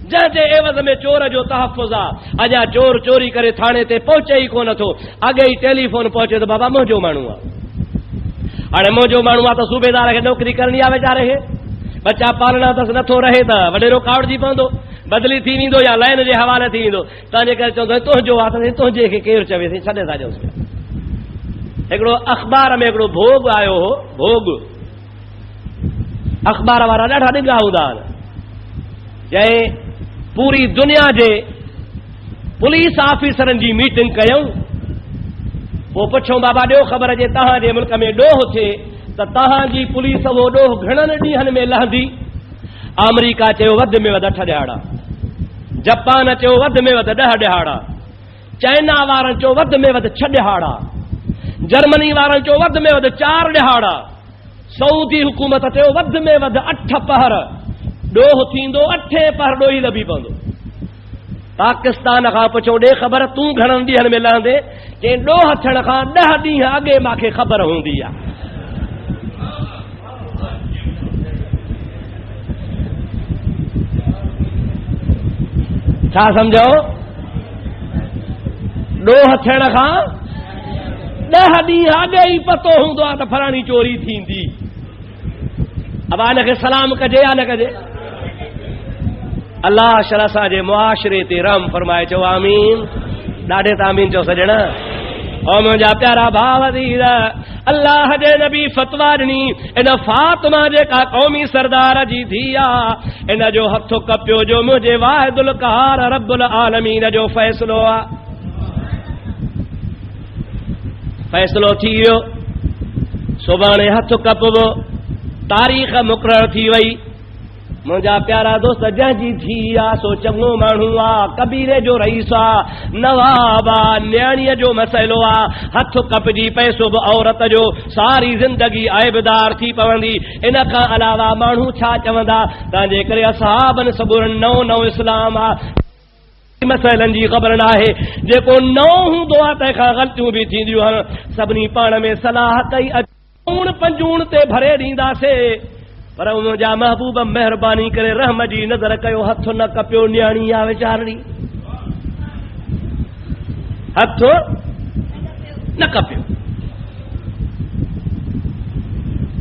जंहिंजे एवज़ में चोर जो तहफ़ुज़ आहे। अञा चोर चोरी करे थाणे ते पहुचे ई कोन थो, अॻे ई टेलीफोन पहुचे त बाबा मुंहिंजो माण्हू आहे। हाणे मुंहिंजो माण्हू आहे त सूबेदार खे नौकरी करणी आहे वीचारे खे, बच्चा पालणा अथसि, नथो रहे त वॾेरो कावड़जी पवंदो, बदिली थी वेंदो या लाइन जे हवाले थी वेंदो। तंहिंजे करे चवंदो तुंहिंजो आहे त तुंहिंजे खे केरु चवे, छॾे था ॾियोसि। हिकिड़ो अख़बार में हिकिड़ो भोग आयो हो, भोग अख़बार वारा ॾाढा ॾिघा हूंदा आहिनि। जंहिं पूरी दुनिया जे पुलिस ऑफिसरनि जी मीटिंग कयूं, पोइ पुछूं बाबा ॾियो ख़बर जे तव्हांजे मुल्क में ॾोह थिए त तव्हांजी पुलिस उहो ॾोह घणनि ॾींहंनि में लहंदी? अमेरिका चयो वधि में वधि 8 ॾिहाड़ा, जापान चयो वधि में वधि 10 ॾिहाड़ा, चाइना वारनि चयो वधि में वधि 6 ॾिहाड़ा, जर्मनी वारनि चयो वधि में वधि 4 ॾिहाड़ा, सऊदी हुकूमत चयो वधि में वधि 8 पहर ॾोह थींदो, 8 पहर ॾोही लभी पवंदो। पाकिस्तान खां पुछो ॾे ख़बर तूं घणनि ॾींहंनि में लहंदे? चई ॾोह थियण खां 10 ॾींहं अॻे मूंखे ख़बर हूंदी आहे। छा सम्झो? ॾोह थियण खां 10 ॾींहं अॻे ई पतो हूंदो आहे त फलाणी चोरी थींदी। अब हिनखे सलाम कजे या न कजे? अल्लाह शरा असांजे मुआशरे ते रहम फरमाए। चओ आमीन। ॾाढे त आमीन चओ सॼणा। ओ मुंहिंजा प्यारा भाउ अज़ीज़, अल्लाह जे नबी फतवा ॾिनी, इन फातिमा जेका क़ौमी सरदार जी धीउ आहे, इन जो हथ कपियो जो मुंहिंजे वाहिदुल क़हार रब्बुल आलमीन जो फ़ैसिलो आहे। फ़ैसिलो थी वियो, सुभाणे हथ कपबो, तारीख़ मुक़ररु थी वई। मुंहिंजा प्यारा दोस्त, जंहिंजी धीउ आहे सो चङो माण्हू आहे, कबीले जो रईस आहे, नवाब आहे, न्याणीअ जो मसइलो आहे, हथ कपजी पए बि औरत जो सारी ज़िंदगी आइबदार थी पवंदी। इन खां अलावा माण्हू छा चवंदा? तंहिंजे करे असहाबनि सबुरनि नओं नओं इस्लाम आहे, मसइलनि जी ख़बर न आहे। जेको नओं हूंदो आहे तंहिंखां ग़लतियूं बि थींदियूं आहिनि। सभिनी पाण में सलाह कई, अजूण पंजूण ते भरे ॾींदासीं, पर मुंहिंजा महबूब महिरबानी करे रहम जी नज़र कयो, हथ न कपियो, न्याणी आहे वीचारणी, हथ न कपियो।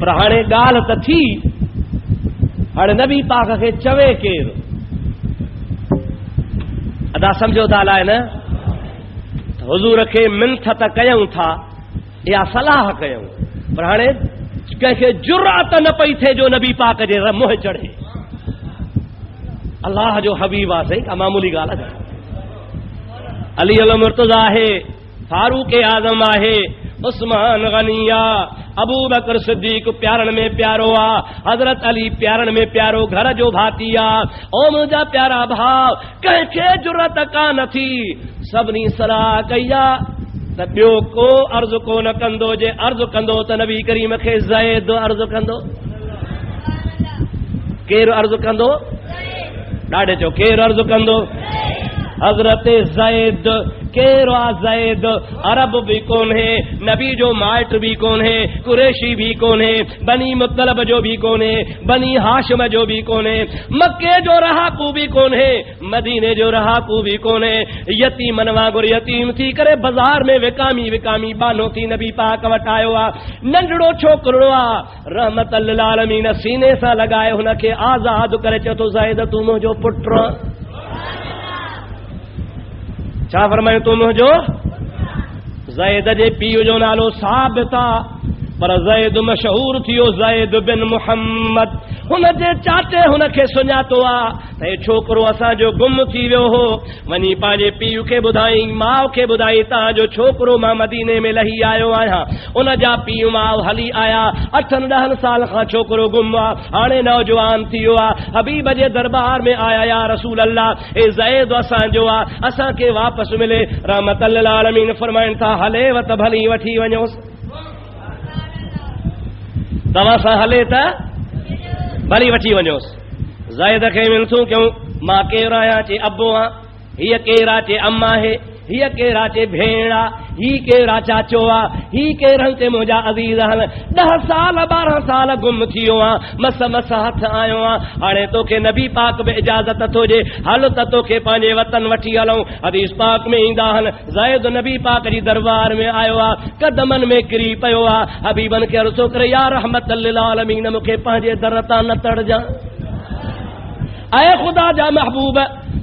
पर हाणे ॻाल्हि त थी, हाणे नबी पाक खे चवे केरु? अदा सम्झो था अलाए न? हुज़ूर खे मिंथ त कयूं था या सलाह कयूं, पर हाणे कंहिंखे जुर्अत न पई थिए जो नबी पाक जे मुंहुं चढ़े। अल्लाह जो हबीब आहे, सही का मामूली ॻाल्हि आहे? अली अल मुर्तज़ा आहे, फारूक आज़म आहे, उस्मान गनिया, अबू बकर सिद्दीक प्यारन में प्यारो आ, हजरत अली प्यारन में प्यारो घर जो भाती आ। ओ मुंहिंजा प्यारा भाव, कंहिंखे जुरत कान थी, सभिनी सलाह कया त ॿियो को अर्ज़ु कोन कंदो, जे अर्ज़ु कंदो त नबी करीम खे ज़ैद अर्ज़ु कंदो। केरु अर्ज़ु कंदो? ॾाढे चो, केरु अर्ज़ु कंदो? हज़रत ज़ैद। केरु आहे ज़ैद? अरब भी कोन्हे, नबी जो माइट भी कोन्हे, कुरैशी भी कोन्हे, बनी मुत्तलब जो भी कोन्हे, बनी हाशिम जो भी कोन्हे, मक्के जो रहाकू भी कोन्हे, मदीने जो रहाकू भी कोन्हे। यतीमन वांगुरु यतीम थी करे बाज़ार में विकामी विकामी बानो थी नबी पाक वटि आयो आहे। नंढड़ो छोकिरो आहे, रहमतल लिल आलमीन सीने सां लॻाए हुनखे आज़ाद करे चयो थो, ज़ैद तूं मुंहिंजो पुटु। छा फरमायो? तूं मुंहिंजो। ज़ैद जे पीउ जो नालो साबित आहे, पर ज़ैद मशहूर थियो ज़ैद बिन मुहम्मद। हुन जे चाचे हुनखे सुञातो आहे त हे छोकिरो असांजो गुम थी वियो हो। वञी पंहिंजे पीउ खे ॿुधाई, माउ खे ॿुधाई, तव्हांजो छोकिरो मां मदीने में लही आयो आहियां। उन जा पीउ माउ हली आया, 8-10 साल खां छोकिरो गुम आहे, हाणे नौजवान थी वियो आहे। हबीब जे दरबार में आया, या रसूल अल्लाह, हे ज़ैद असांजो आहे, असांखे वापसि मिले। रहमतल लिल आलमीन फरमाइनि था, हलेव त भली वठी वञोसि। तव्हां सां हले त भली वठी वञोसि। ज़ैद खे मिलसूं कयूं, मां केरु आहियां? चे अबो आ। हीअ केरु आहे? चे अम्मा आहे। हीअ केरु आहे? चे भेण आहे। ही केरु आहे? चाचो आहे। ही केरु? चे मुंहिंजा अज़ीज़ आहिनि। 10 साल 12 साल गुम थी वियो आहे, मस मस हथ आयो आहे। हाणे तोखे नबी पाक में इजाज़त थो ॾे, हल त तोखे पंहिंजे वतन वठी हलूं। हदीस पाक में ईंदा आहिनि, ज़ैद नबी पाक जी दरबार में आयो आहे, कदमनि में किरी पियो आहे। हबीबनि खे अर्ज़ु करे, या रहमतल लिल आलमीन, मूंखे पंहिंजे दर तां न तड़जां। ऐ ख़ुदा जा महबूब,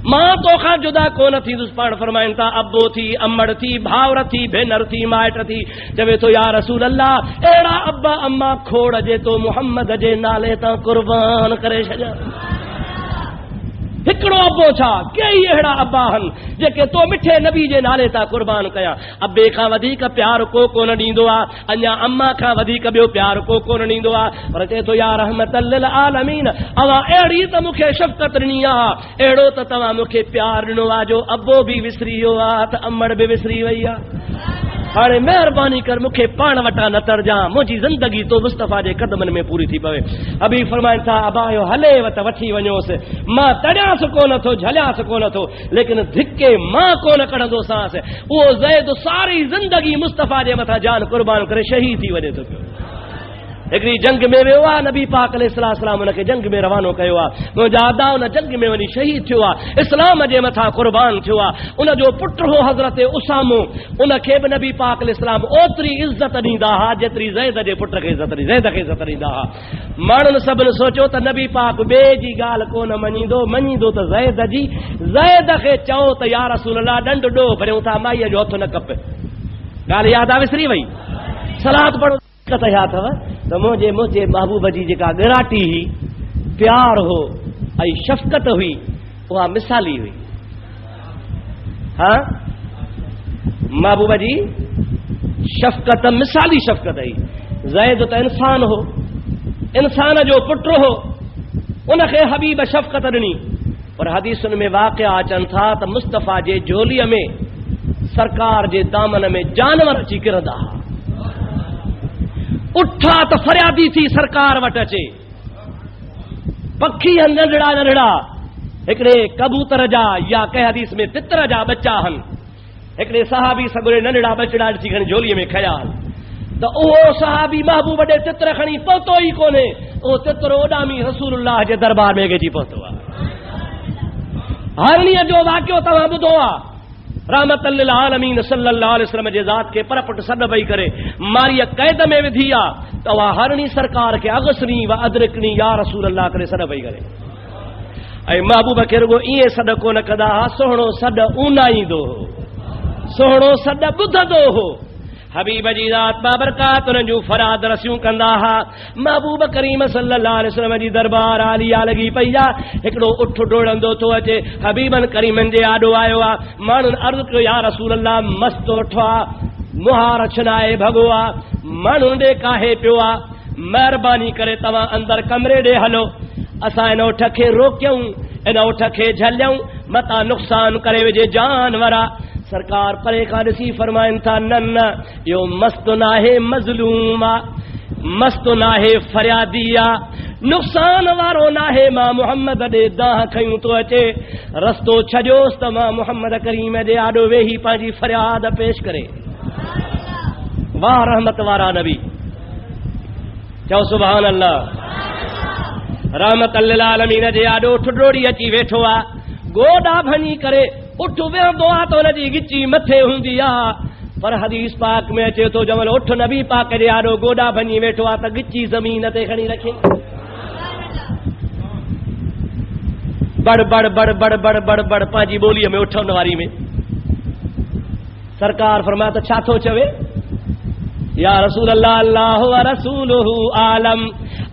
मां तोखां जुदा कोन थींदुसि। पाण फरमाइनि था, अबो थी, अमड़ थी, भाउर थी, भेनर थी, माइट थी। चवे थो, या रसूल अल्लाह, अहिड़ा अब्बा अम्मा खोड़ जे तो मुहम्मद जे नाले तां कुर्बान करे छॾिया। हिकिड़ो अबो छा, कई अहिड़ा अब्बा आहिनि जेके तो मिठे नबी जे नाले तां कुर्बान कया। अब्बे खां वधीक प्यार को कोन ॾींदो आहे, अञा अम्मा खां वधीक ॿियो प्यार को कोन ॾींदो आहे। पर चए थो, या रहमतल लिल आलमीन, अवां अहिड़ी त मूंखे शफ़क़त ॾिनी आहे, अहिड़ो त तव्हां मूंखे प्यार ॾिनो आहे जो अबो बि विसरी वियो आहे त अमड़ बि विसरी वई आहे। हाणे महिरबानी कर, मूंखे पाण वटां न तड़जां, मुंहिंजी ज़िंदगी तो मुस्तफ़ा जे कदमनि में पूरी थी पवे। हबीब फरमाइनि था, अबायो हलेव त वठी वञोसि। मां तड़ियांसि कोन थो, झलियांसि कोन थो, लेकिन धिके मां कोन कढंदोसांसि। उहो ज़ैद सारी ज़िंदगी मुस्तफ़ा जे मथां जान कुर्बान करे शहीद थी वञे थो पियो। हिकिड़ी जंग में वियो आहे, नबी पाक अलैहिस्सलाम हुनखे जंग में रवानो कयो आहे। मुंहिंजा अदा उन जंग में वञी शहीद थियो आहे, इस्लाम जे मथां कुर्बान थियो आहे। उनजो पुटु हो हज़रत उसामो, उनखे बि नबी पाक अलैहिस्सलाम ओतिरी इज़त ॾींदा हुआ जेतिरी ज़ैद जे पुट खे इज़त ॾींदा हुआ। माण्हुनि सभिनि सोचियो त नबी पाक ॿिए जी ॻाल्हि कोन मञींदो त ज़ैद जी। ज़ैद खे चओ त या रसूल अल्लाह, ॾंड ॾो, भरियूं था माईअ जो हथु न कप। ॻाल्हि यादि आहे? विसरी वई। सलात पढ़ो त छा अथव त मुंहिंजे महबूब जी जेका ॻराटी हुई, प्यार हो ऐं शफ़क़त हुई, उहा मिसाली हुई। हाँ, महबूब जी शफ़क़त मिसाली शफ़क़त हुई। ज़ैद त इंसान हो, इंसान जो पुटु हो, उनखे हबीब शफ़क़त ॾिनी। पर हदीसुनि में वाक़िया अचनि था त मुस्तफ़ा जे झोलीअ में, सरकार जे दामन में जानवर अची किरंदा हुआ। उठा त फरियादी थी सरकार वटि अचे। पखी नंढड़ा नंढड़ा, हिकिड़े कबूतर जा या कंहिं हदीस में तितर जा बच्चा आहिनि। हिकिड़े सहाबी सगुरे नंढड़ा बचड़ा ॾिसी खणी झोलीअ में खया त उहो सहाबी महबूब ॾे तितर खणी पहुतो ई कोन्हे। उहो तितर ओॾामी रसूलुल्लाह जे दरबार में अची पहुतो आहे। हरणीअ जो वाक़ियो तव्हां ॿुधो आहे। रहमतल लिल आलमीन सल्लल्लाहु अलैहि वसल्लम जे ज़ात खे परपट सॾ पई करे मारीअ क़ैद में विधी आहे त उहा हरणी सरकार खे अगसनी व अदरकनी या रसूल अल्लाह करे सॾ पई करे। ऐं महबूब खे रुगो ईअं सॾ कोन कंदा हुआ, सुहिणो सॾ ऊनाईंदो हो, सुहिणो सॾ ॿुधंदो हो। हबीब जी ज़ात बाबरकात उन जूं फराद रसियूं कंदा हुआ। महबूब करीम सल्लल्लाहु अलैहि वसल्लम जी दरबार आलिया लॻी पई आहे। हिकिड़ो उठ डोड़ंदो थो अचे, हबीबन करीमन जे आॾो आयो आहे। माण्हुनि अर्ज़ु कयो, या रसूल अल्लाह, मस्त उठ आहे, मुहार छनाए भॻो आहे, माण्हू ॾे काहे पियो आहे। महिरबानी करे तव्हां अंदरि कमरे ॾे हलो, असां इन उठ खे रोकियूं, इन उठ खे झलियूं, मतां नुक़सान करे विझे जानवर आहे। सरकार परे खां ॾिसी फरमाइनि था, न न इहो मस्त नाहे मज़लूम आहे, मस्त नाहे फरियादी आहे, नुक़सान वारो नाहे। मां मुहम्मद ॾे दाह खयूं थो अचे, रस्तो छॾियोसि त मां मुहम्मद करीम ॾे आॾो वेही पंहिंजी फरियाद पेश करे। वाह रहमत वारा नबी, चओ सुभान अल्लाह। रहमत लिल आलमीन जे आॾो ठुडोड़ी अची वेठो आहे, गोॾा भञी करे उठ वेहंदो आहे त हुनजी गिची मथे हूंदी आहे, पर हदीस पाक में अचे थो जमल उठ नबी पाक जे आॾो गोॾा भञी वेठो आहे त गिची ज़मीन ते खणी रखे। बड़ बड़ बड़ बड़ बड़ बड़ बड़ पंहिंजी ॿोलीअ में उठण वारी में सरकार फरमाया त छा थो चवे? या रसूल अल्लाह, अल्लाह व रसूलुहु आलम,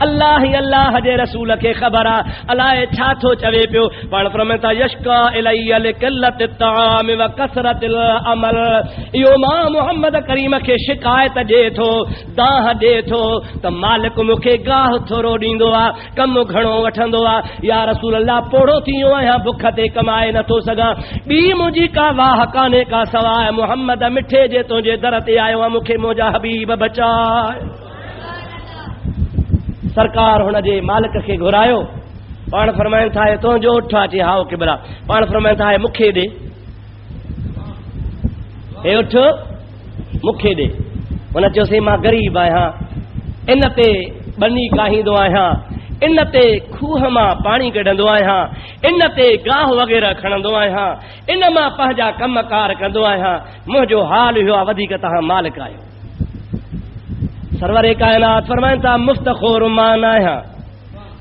अल्लाह ही अल्लाह जे रसूल खे ख़बर आहे, अलाए छा थो चवे पियो। पाण फरमाए था, यश्का इलैया लिक़िल्लति त्ताम व कसरतिल अमल, इहो मां मुहम्मद करीम खे शिकायत ॾे थो, दाह ॾे थो त मालिक मूंखे गाह थोरो ॾींदो आहे, कमु घणो वठंदो आहे। या रसूल अल्लाह, पोड़ो थी वियो आहियां, बुख ते कमाए नथो सघां, ॿी मुंहिंजी का वाह कान्हे का सवाइ मुहम्मद मिठे जे तुंहिंजे दर ते आयो आहे, मूंखे मुंहिंजा हबीब बचाए। सरकार हुन जे मालिक खे घुरायो, पाण फरमाइनि था तुंहिंजो उठ अचे हाओ किबरा, पाण फरमाइनि था मूंखे ॾे, हे उठ मूंखे ॾे। हुन चयोसीं मां ग़रीब आहियां, इन ते बनी काहींदो आहियां, इन ते खूह मां पाणी कढंदो आहियां, इन ते गाह वग़ैरह खणंदो आहियां, इन मां पंहिंजा कमकार कंदो आहियां, मुंहिंजो हाल इहो आहे, वधीक तव्हां मालिक आहियो। सरवरे कायनात फरमाइनि था, मुफ़्त खोर मां न आहियां,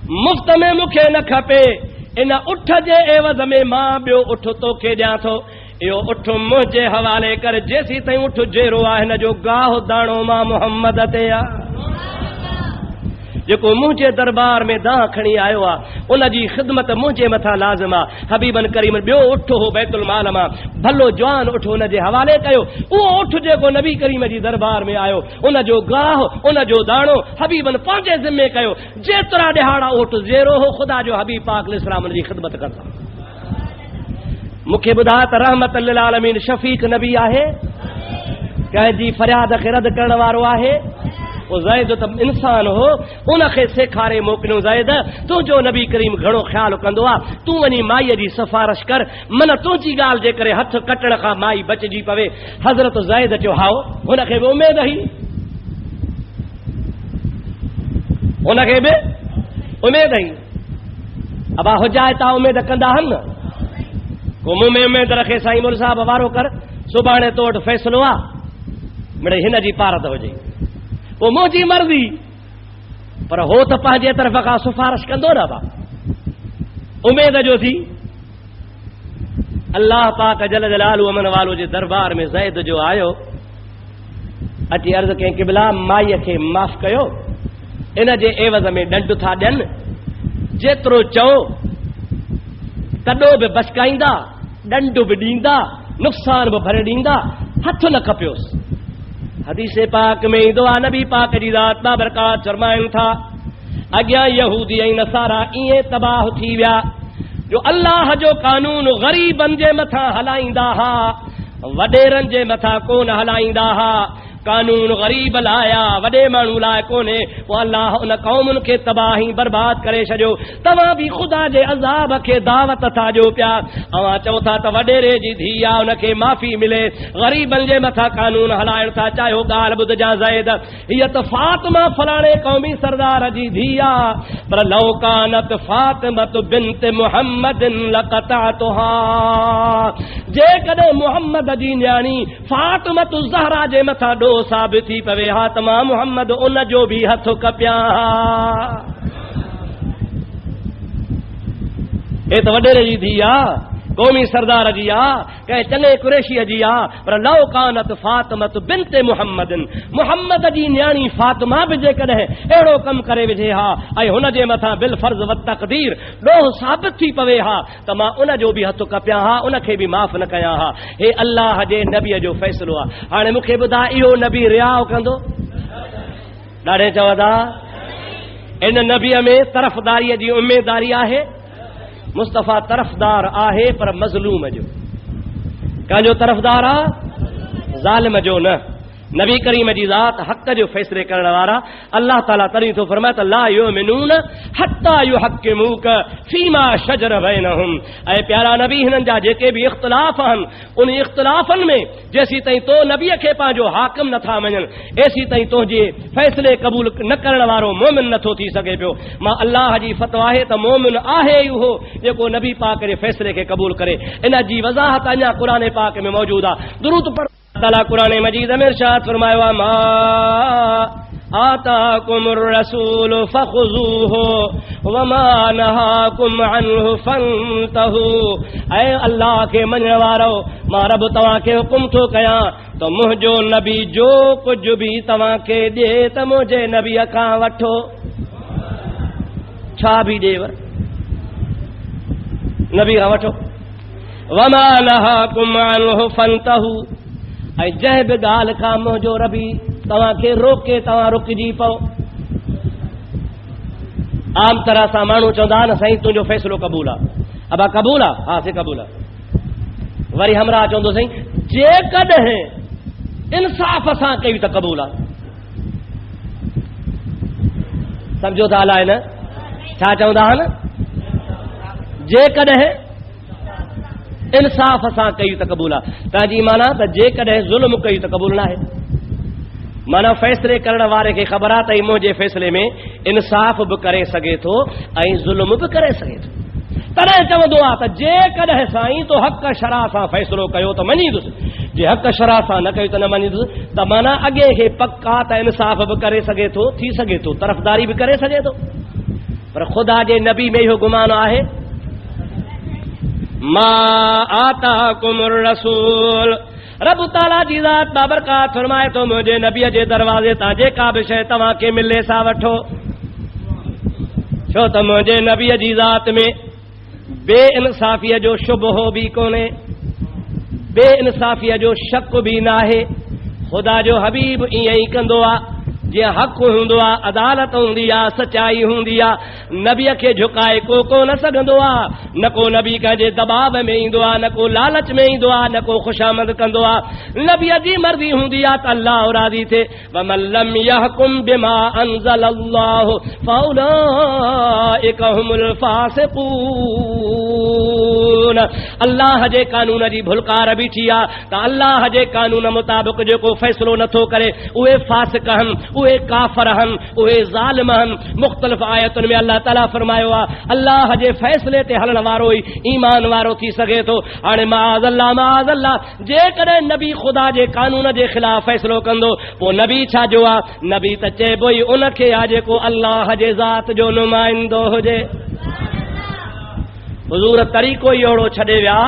मुफ़्त में मूंखे न खपे, इन उठ जे एवज़ में मां ॿियो उठ तोखे ॾियां थो, इहो उठ मुंहिंजे हवाले कर, जेसीं ताईं उठ जहिड़ो आहे हिन जो गाह दाणो मां मुहम्मद ते आहे। जेको मुंहिंजे दरबार में दाह खणी आयो आहे, उनजी ख़िदमत मुंहिंजे मथां लाज़िम आहे। हबीबन करीम ॿियो उठ हो बैतुल माल मां भलो जवान उठ हुन जे हवाले कयो, उहो उठ जेको नबी करीम जी दरबार में आयो, उनजो गाह उनजो दाणो हबीबन पंहिंजे ज़िम्मे कयो। जेतिरा ॾिहाड़ा उठ ज़ेरो हो, ख़ुदा जो हबीब पाक अलैहिस्सलाम जी ख़िदमत कंदा। मूंखे ॿुधा त रहमत लिल आलमीन शफ़ीक नबी आहे, कंहिंजी फरियाद खे रद्द करण वारो आहे। वो ज़ैद त इंसान हो, उनखे सेखारे मोकिलियो, ज़ैद तुंहिंजो नबी करीम घणो ख़्यालु कंदो आहे, तूं वञी माईअ जी सिफारिश कर, मन तुंहिंजी ॻाल्हि जे करे हथ कटण खां माई बचजी पवे। हज़रत ज़ैद चयो हाओ, हुनखे बि उमेद हुई, हुनखे बि उमेद हुई। अबा हुजाइता उमेद कंदा आहिनि न, को मुंहुं में उमेद रखे साईं मुल साहब वारो कर, सुभाणे तो वटि फ़ैसिलो आहे, मिड़े हिन जी पारत हुजे, वो मुंहिंजी मर्ज़ी, पर हो त पंहिंजे तरफ़ खां सिफारिश कंदो न बा, उमेद जो थी। अल्लाह पाक जल जलालु अमन वालो जे दरबार में ज़ैद जो आयो, अची अर्ज़ कई क़िबला माईअ खे माफ़ कयो, इन जे एवज़ में ॾंड था ॾियनि, जेतिरो चओ तॾो बि बचकाईंदा, ॾंड बि ॾींदा, नुक़सान बि भरे ॾींदा, हथ न खपियोसि। हदीस पाक में ईंदो आहे, नबी पाक जी ज़ात बाबरकात फरमाइनि था, अॻियां यहूदी ऐं नसारा ईअं तबाह थी विया जो अल्लाह जो कानून ग़रीबनि जे मथां हलाईंदा हा, वॾेरनि जे मथां कोन हलाईंदा हा। कानून ग़रीब लाइ आहे, वॾे माण्हू लाइ कोन्हे। पोइ अल्लाह उन क़ौमुनि खे तबाही बर्बाद करे छॾियो। तव्हां बि ख़ुदा जे अज़ाब खे दावत था ॾियो पिया, अवां चओ था त वॾेरे जी धीउ आहे, उनखे माफ़ी मिले, ग़रीबनि जे मथां कानून हलाइण था चाहियो। ॻाल्हि ॿुधजां ज़ैद, हीअ त फातिमा फलाणे क़ौमी सरदार जी धीउ आहे, पर लौ कानत फातिमत बिन्त मुहम्मदिन लक़तअतुहा, जेकॾहिं मुहम्मद जी न्याणी फातिमत ज़हरा जे मथां ॾो साबित थी पवे हा त मां मुहम्मद उन जो बि हथ कपियां हा। हे त वॾेरे जी धीउ आहे, क़ौमी सरदार जी आ, कंहिं चङे कुरैशी जी आ, पर लौ कानत फातिमत बिन्ते मुहम्मदिन, मुहम्मद जी न्याणी फातिमा बि जेकॾहिं अहिड़ो कमु करे विझे हा ऐं हुन जे मथां बिल फर्ज़ व तक़दीर ॾोह साबित थी पवे हा त मां उन जो बि हथु कपियां हा, उनखे बि माफ़ न कयां हा। हे अल्लाह जे नबीअ जो फ़ैसिलो आहे। हाणे मूंखे ॿुधा, इहो नबी रिया कंदो? ॾाढे चवंदा इन नबीअ में तरफ़दारीअ जी उम्मीदवारी आहे। मुस्तफ़ा तरफ़दार आहे पर मज़लूम जो, कंहिंजो तरफ़दार आहे? ज़ालिम जो न। नबी करीम जी ज़ात हक़ जो फ़ैसिले करण वारा। अल्लाह ताला तॾहिं थो फरमाए त ला युमिनून हत्ता युहक्किमूक फीमा शजर बैनहुम। ऐं प्यारा नबी, हिननि जा जेके बि इख़्तिलाफ़ आहिनि, उन इख़्तिलाफ़नि में जेसीं ताईं तो नबीअ खे पंहिंजो हाकिम नथा मञनि, एसी ताईं तुंहिंजे फ़ैसिले क़बूल न करण वारो मोमिन नथो थी सघे पियो। मां अल्लाह जी फ़तवा आहे त मोमिन आहे ई उहो जेको नबी पाक जे फ़ैसिले खे क़बूल करे। इन जी वज़ाहत अञा क़ुरान पाक में मौजूदु आहे। दुरूद पढ़ ताला कुरान मजीद में इरशाद फरमायो आहे, मा आताकुमुर रसूल फखुज़ूहु वमा नहाकुम अन्हु फंतहु। ऐ अल्लाह के मञण वारो, मां रब तव्हां खे हुकुम थो कयां त मुंहिंजो नबी जो कुझु बि तव्हां खे ॾिए त मुंहिंजे नबीअ खां वठो। छा बि ॾेव? नबी खां वठो। वमा नहाकुम अन्हु फंतहु। ऐं जंहिं बि ॻाल्हि खां मुंहिंजो रबी तव्हांखे रोके, तव्हां रुकिजी पओ। आम तरह सां माण्हू चवंदा न, साईं तुंहिंजो फ़ैसिलो क़बूल आहे। अबा क़बूल आहे? हा से क़बूल आहे। वरी हमरा चवंदो, साईं जेकॾहिं इंसाफ़ सां कई त क़बूल आहे। सम्झो था अलाए न छा चवंदा आहिनि? जेकॾहिं इंसाफ़ सां कई त क़बूल आहे। तव्हांजी माना त जेकॾहिं ज़ुल्म कई त क़बूल न आहे। माना फ़ैसिले करण वारे खे ख़बर आहे त मुंहिंजे फ़ैसिले में इंसाफ़ बि करे सघे थो ऐं ज़ुल्म बि करे सघे थो। तॾहिं चवंदो आहे त जेकॾहिं साईं तो हक़ शरा सां फ़ैसिलो कयो त मञींदुसि, जे हक़ शरा सां न कयो त न मञींदुसि। त माना अॻे खे पक्का त इंसाफ़ बि करे सघे थो, थी सघे थो, तरफ़दारी बि करे सघे थो। पर ख़ुदा जे नबी में इहो गुमान आहे, मा आताकुमुर रसूल। रब ताला जी ज़ात बाबरकात फरमाए तो मुंहिंजे नबीअ जे दरवाज़े तां जेका बि शइ तव्हांखे मिले सा वठो। छो त मुंहिंजे नबीअ जी ज़ात में बेइंसाफ़ीअ जो शुबहो बि कोन्हे, बेइंसाफ़ीअ जो शक बि न आहे। ख़ुदा जो हबीब ईअं ई कंदो आहे। जीअं हक़ हूंदो आहे, अदालत हूंदी आहे, सचाई हूंदी आहे, नबीअ खे झुकाए को न सघंदो आहे। न को नबी कंहिंजे दबाव में ईंदो आहे, न को लालच में ईंदो आहे, न को ख़ुशामद कंदो आहे। नबीअ जी मर्ज़ी हूंदी आहे त अल्लाह राज़ी थिए। वमन लम यहकुम बिमा अंज़लल्लाहु फउलाइक हुमुल फासिकून। अल्लाह जे कानून जी भुलकार बीठी आहे त अल्लाह जे कानून मुताबिक़ जेको फ़ैसिलो नथो करे उहे फासिक आहिनि, उहे काफ़र आहिनि, उहे ज़ालिम आहिनि। मुख़्तलिफ़ आयतुनि में अल्लाह ताला फरमायो आहे अल्लाह जे फ़ैसिले ते हलण वारो ई ईमान वारो थी सघे थो। हाणे माअज़ल्लाह माअज़ल्लाह, जेकॾहिं नबी ख़ुदा जे कानून जे ख़िलाफ़ फ़ैसिलो कंदो पोइ नबी छा जो आहे? नबी त चइबो ई उनखे आहे जेको अल्लाह जे ज़ात जो नुमाइंदो हुजे। हुज़ूर तरीक़ो ई अहिड़ो छॾे विया,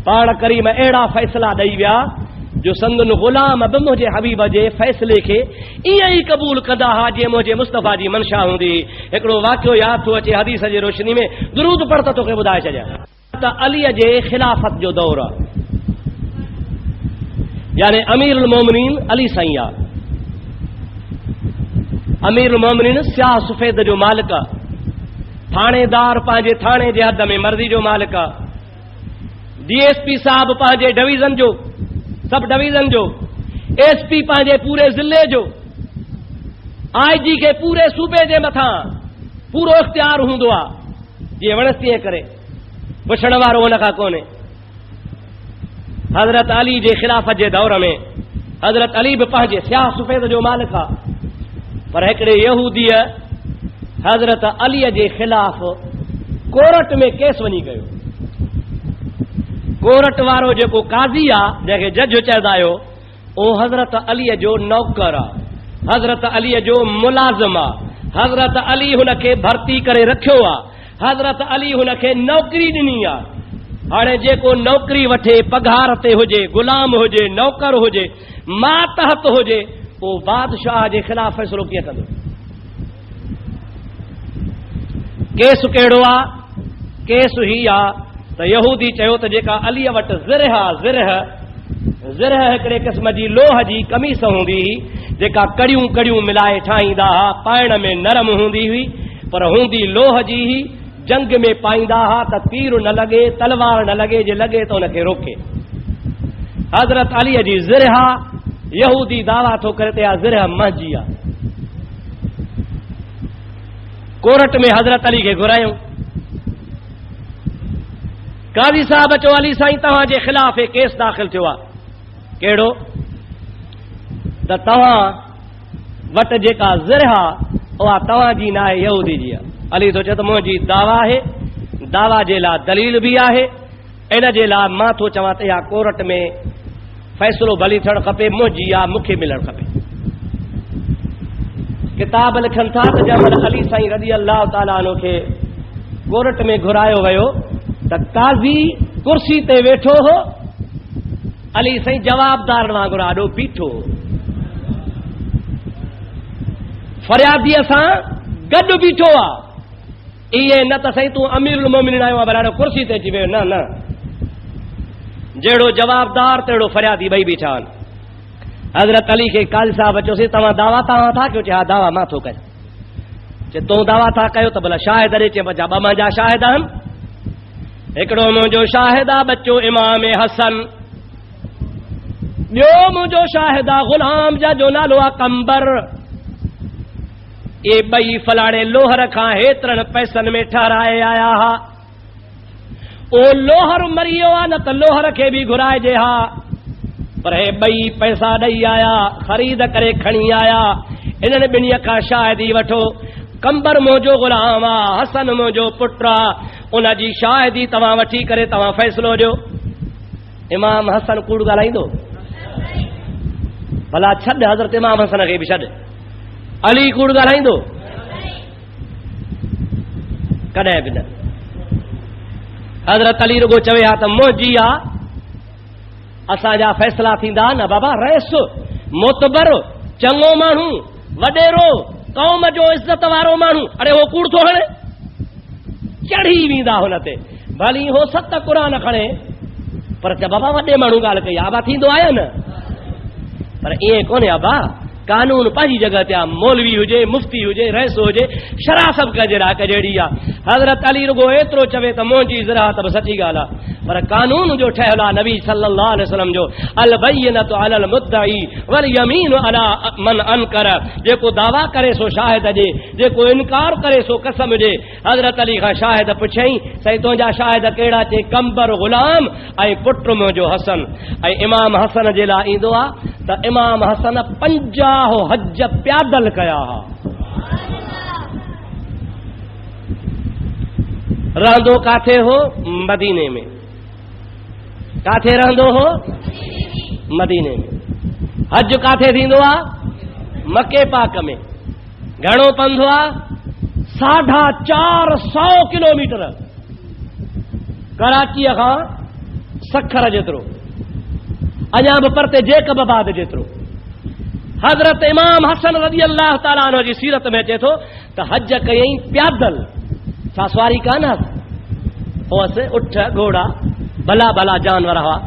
पाण करीम अहिड़ा फ़ैसिला ॾेई विया जो संदन ग़ुलाम बि मुंहिंजे हबीब जे फ़ैसिले खे ईअं ई क़बूल कंदा हुआ जीअं मुंहिंजे मुस्तफ़ा जी मंशा हूंदी। हिकिड़ो वाक़ियो यादि थो अचे हदीस जे रोशनी में, दुरूद पढ़ त तोखे ॿुधाए छॾियां त अलीअ जे ख़िलाफ़त जो दौर आहे, यानी अमीरुल मोमिनीन अली साईं आहे। अमीरुल मोमिनीन स्याह सफ़ेद जो मालिक आहे, थाणेदार पंहिंजे थाणे जे हद में मर्ज़ी जो मालिक आहे, DSP साहब पंहिंजे डिवीज़न जो, सब डिवीज़न जो, SP पंहिंजे पूरे ज़िले जो, IG के पूरे सूबे जे मथां पूरो इख्तियार हूंदो आहे, जीअं वणेसि तीअं करे, पुछण वारो हुन खां कोन्हे। हज़रत अली जे ख़िलाफ़त जे दौर में हज़रत अली बि पंहिंजे स्याह सफ़ेद जो मालिक आहे, पर हिकिड़े यहूदीअ हज़रत अलीअ जे ख़िलाफ़ कोर्ट में केस वञी कयो। कोर्ट वारो जेको काज़ी आहे, जंहिंखे जज चवंदा आहियो, उहो हज़रत अलीअ जो नौकर आहे, हज़रत अलीअ जो मुलाज़िम आहे, हज़रत अली हुनखे भर्ती करे रखियो आहे, हज़रत अली हुनखे नौकरी ॾिनी आहे। हाणे जेको नौकरी वठे, पघार ते हुजे, गुलाम हुजे, नौकर हुजे, मातहत हुजे, उहो बादशाह जे ख़िलाफ़ फ़ैसिलो कीअं कंदो? केस कहिड़ो आहे? केस ही आहे त यहूदी चयो त जेका अलीअ वटि ज़िरह हिकिड़े क़िस्म जी लोह जी कमीस हूंदी हुई, जेका कड़ियूं कड़ियूं मिलाए ठाहींदा हुआ, पाइण में नरम हूंदी हुई, पर हूंदी लोह जी ही। जंग में पाईंदा हुआ त तीर न लॻे, तलवार न लॻे, जे लॻे त हुनखे रोके। हज़रत अलीअ जी ज़िरह, यहूदी दावा थो करे त ज़िरह मंहिंजी आहे। कोर्ट में हज़रत अली खे घुरायूं। काज़ी साहब चयो, अली साईं तव्हांजे ख़िलाफ़ केस दाख़िल थियो आहे। कहिड़ो? त तव्हां वटि जेका ज़िरह उहा तव्हांजी न आहे, यहूदी जी आहे। अली थो चए त मुंहिंजी दावा आहे, दावा जे लाइ दलील बि आहे, इन जे लाइ मां थो चवां त इहा कोर्ट में फ़ैसिलो भली थियणु खपे, मुंहिंजी आहे, मूंखे मिलणु खपे। किताब लिखनि था त जंहिं अली साईं रज़ी अल्लाह ताला अन्हु खे कोर्ट में घुरायो वियो त काज़ी कुर्सी ते वेठो हो, अली साईं जवाबदार वांगुरु आॾो बीठो, फरियादीअ सां गॾु बीठो आहे। इहे न त साईं तूं अमीरुल मोमिनीन आयो आहे, भला कुर्सी ते अची वियो, न न, जहिड़ो जवाबदार तहिड़ो फरियादी ॿई बीठा आहिनि। हज़रत अली खे काज़ी साहब चयोसीं, तव्हां दावा था कयो? चए हा दावा मां थो कयां। चए तूं दावा था कयो त भला शाहिद ॾे। चए बचा ॿ मुंहिंजा शाहिद आहिनि, हिकिड़ो मुंहिंजो शाहिद आहे बच्चो इमाम हसन, ॿियो मुंहिंजो शाहिद आहे ग़ुलाम जो नालो आहे कंबर। ये ॿई फलाणे लोहर खां हेतिरनि पैसनि में ठहराए आया हा। ओ लोहर मरी वियो आहे, न त लोहर खे बि घुराइजे हा, पर हे ॿई पैसा ॾेई आया, ख़रीद करे खणी आया। इन्हनि ॿिन्हीअ खां शाहिदी वठो। कंबर मुंहिंजो ग़ुलाम आहे, हसन मुंहिंजो पुटु आहे, उन जी शाहिदी तव्हां वठी करे तव्हां फ़ैसिलो ॾियो। इमाम हसन कूड़ ॻाल्हाईंदो? भला छॾ, हज़रत इमाम हसन खे बि छॾ, अली कूड़ ॻाल्हाईंदो? कॾहिं बि न। हज़रत अली रुगो चवे हा त मुंहिंजी आहे, असांजा फ़ैसिला थींदा न बाबा। रहिस मोतबर, चङो माण्हू, वॾेरो, क़ौम जो इज़त वारो माण्हू, अरे हो कूड़ थो हणे? चढ़ी वेंदा हुन ते, भली हो 7 क़ुरान खणे, पर चए बाबा वॾे माण्हू ॻाल्हि कई, आबा थींदो आहे न? पर ईअं कोन्हे आबा, कानून पंहिंजी जॻह ते आहे। मौलवी हुजे, मुफ्ती हुजे, रहिस हुजे, शरा सभु कजहिड़ी आहे। हज़रत अली रुगो एतिरो चवे त मुंहिंजी ज़रा त सची ॻाल्हि आहे, पर कानून जो ठहियलु आहे नबी सल्लल्लाहु अलैहि वसल्लम जो, अल बय्यनतु अलल मुद्दई वल यमीनु अला मन अनकर। जेको दावा करे सो शाहिद ॾे, जेको इनकार करे सो कसम ॾे। हज़रत अली खां शाहिद पुछईं, साईं तुंहिंजा शाहिद कहिड़ा? चए कंबर ग़ुलाम ऐं पुटु मुंहिंजो हसन। ऐं इमाम हसन जे लाइ ईंदो आहे त इमाम हसन 50 हज प्यादल कया हा। रहंदो काथे हो? मदीने में। काथे रहंदो हो? मदीने में। हज काथे थींदो आहे? मके पाक में। घणो पंधु आहे? 450 किलोमीटर। कराचीअ खां सखर जेतिरो, अञा बि परते जेकबाद जेतिरो। हज़रत इमाम हसन रज़ी अल्लाह ताला अन्हु जी सीरत में अचे थो त हज कयईं प्यादल। छा सवारी कान हुअसि? उठ घोड़ा भला भला जानवर हुआ,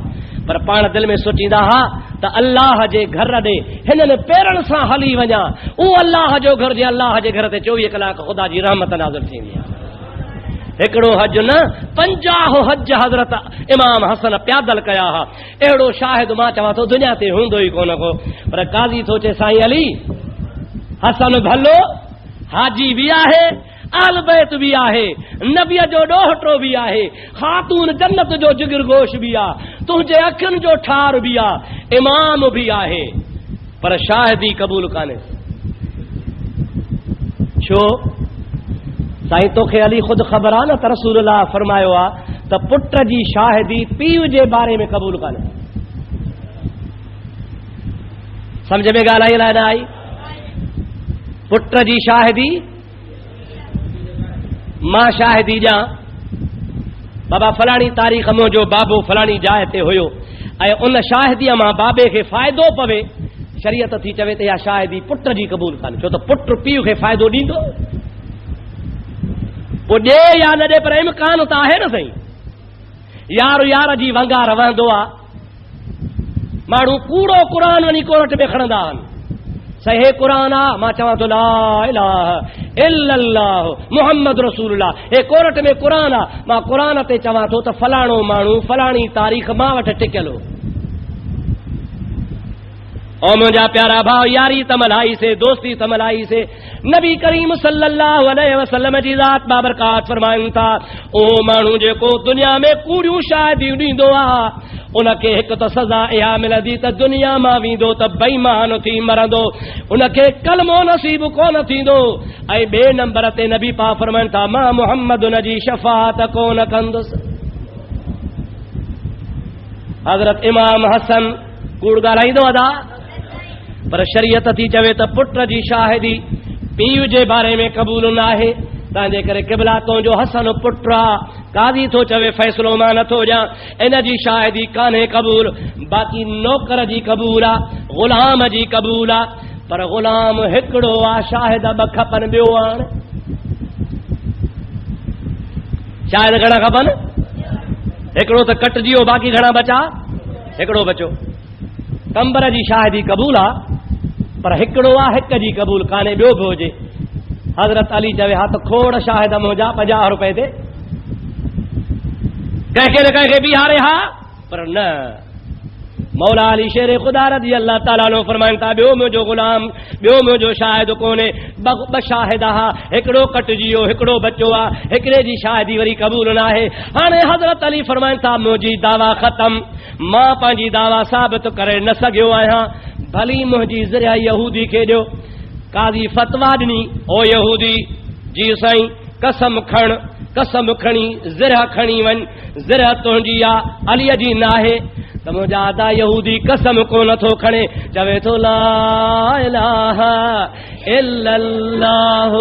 पर पाण दिलि में सोचींदा हुआ त अल्लाह जे घर ॾे हिननि पेरनि सां हली वञा। उहो अल्लाह जो घर, जे अल्लाह जे घर ते 24 कलाक ख़ुदा जी रहमत नाज़िल थींदी आहे। हिकिड़ो हज न, 50 हज हज़रत इमाम हसन प्यादल कया हा। अहिड़ो शाहिद मां चवां थो दुनिया ते हूंदो ई कोन को। पर काज़ी थो चए साईं अली हसन भलो, हाजी बि आहे, आल बैत बि आहे, नबीअ जो ॾोहटो बि आहे, ख़ातून जन्नत जो जिगर गोश बि आहे, तुंहिंजे अखियुनि जो ठार बि आहे, इमाम बि आहे, पर शाहिदी क़बूल कान्हे। छो? साईं तोखे अली ख़ुदि ख़बर आहे न त रसूलुल्लाह फरमायो आहे त पुट जी शाहिदी पीउ जे बारे में क़बूल कान्हे। सम्झ में ॻाल्हि आई न आई? पुट जी शाहिदी, मां शाहिदी ॾियां, बाबा फलानी तारीख़ मुंहिंजो बाबो फलानी जाइ ते हुयो ऐं उन शाहिदीअ मां बाबे खे फ़ाइदो पवे, शरीयत थी चवे त इहा शाहिदी पुट जी क़बूल कान्हे, छो त पुट पीउ खे फ़ाइदो ॾींदो, पोइ ॾे या न ॾे पर इम्कान त आहे न साईं। यार यार जी वंगा रहंदो आहे, माण्हू कूड़ो क़ुर वञी कोर्ट में खणंदा आहिनि, सही क़ुर आहे मां चवां थो ला इलाहा इल्लल्लाह मुहम्मद रसूलुल्लाह, हे कोर्ट में क़ुर आहे मां क़ुर ते चवां थो त फलाणो माण्हू फलाणी तारीख़ मां वटि टिकियल हो। ओ मुंहिंजा प्यारा भाउ, यारी त मल्हाईसे, दोस्ती त मल्हाईसे, नबी करीम सल्लल्लाहु अलैहि वसल्लम जी ज़ात बाबरकात फरमाइनि था, ओ माण्हू जेको दुनिया में कूड़ियूं शादियूं ॾींदो आहे उनखे हिकु त सज़ा इहा मिलंदी त दुनिया मां वेंदो त बेईमान थी मरंदो, उनखे कलमो नसीब कोन थींदो, ऐं ॿिए नंबर ते नबी पाक फरमाइनि था मां मुहम्मद उन जी शफ़ाअत कोन कंदुसि। हज़रत इमाम हसन कूड़ ॻाल्हाईंदो अदा, पर शरीयत थी चवे त पुट जी शाहिदी पीउ जे बारे में क़बूल न आहे, तंहिंजे करे क़िबला तुंहिंजो हसन पुट आहे, काज़ी थो चवे फ़ैसिलो मां नथो ॾियां, इन जी शाहिदी कान्हे क़बूल, बाक़ी नौकर जी क़बूल आहे, ग़ुलाम जी क़बूल आहे, पर ग़ुलाम हिकिड़ो आहे, शाहिद ॿ खपनि, ॿियो आहे शाहिद घणा खपनि, हिकिड़ो त कटिजी वियो, बाक़ी घणा बचा, हिकिड़ो बचो। कंबर जी शाहिदी क़बूल आहे, पर हिकिड़ो आहे, हिक जी क़बूल कान्हे, ॿियो बि हुजे। हज़रत अली चवे हा त खोड़ शाहिद मुंहिंजा 50 रुपए ते कंहिंखे न कंहिंखे बीहारे हा, पर न, मौला अली शेर ख़ुदा रज़ी अल्लाह ताला नो फरमाइनि था ॿियो मुंहिंजो ग़ुलाम, ॿियो मुंहिंजो शाहिद कोन्हे, ॿ शाहिद हा, हिकिड़ो कटिजी वियो, हिकिड़ो बचो आहे, हिकिड़े जी शाहिदी वरी क़बूल न आहे। हाणे हज़रत अली फरमाइनि था मुंहिंजी दावा ख़तम, मां पंहिंजी दावा साबित करे न सघियो आहियां, भली मुंहिंजी ज़रिया यहूदी खे ॾियो। काज़ी फतवा ॾिनी, ओ यहूदी जी साईं कसम खण, कसम खणी ज़रिया खणी वञ, ज़रिया तुंहिंजी आहे, अलीअ जी न आहे, त मुंहिंजा आदा यहूदी कसम कोन थो खणे, चवे थो ला इलाहा इल्लल्लाह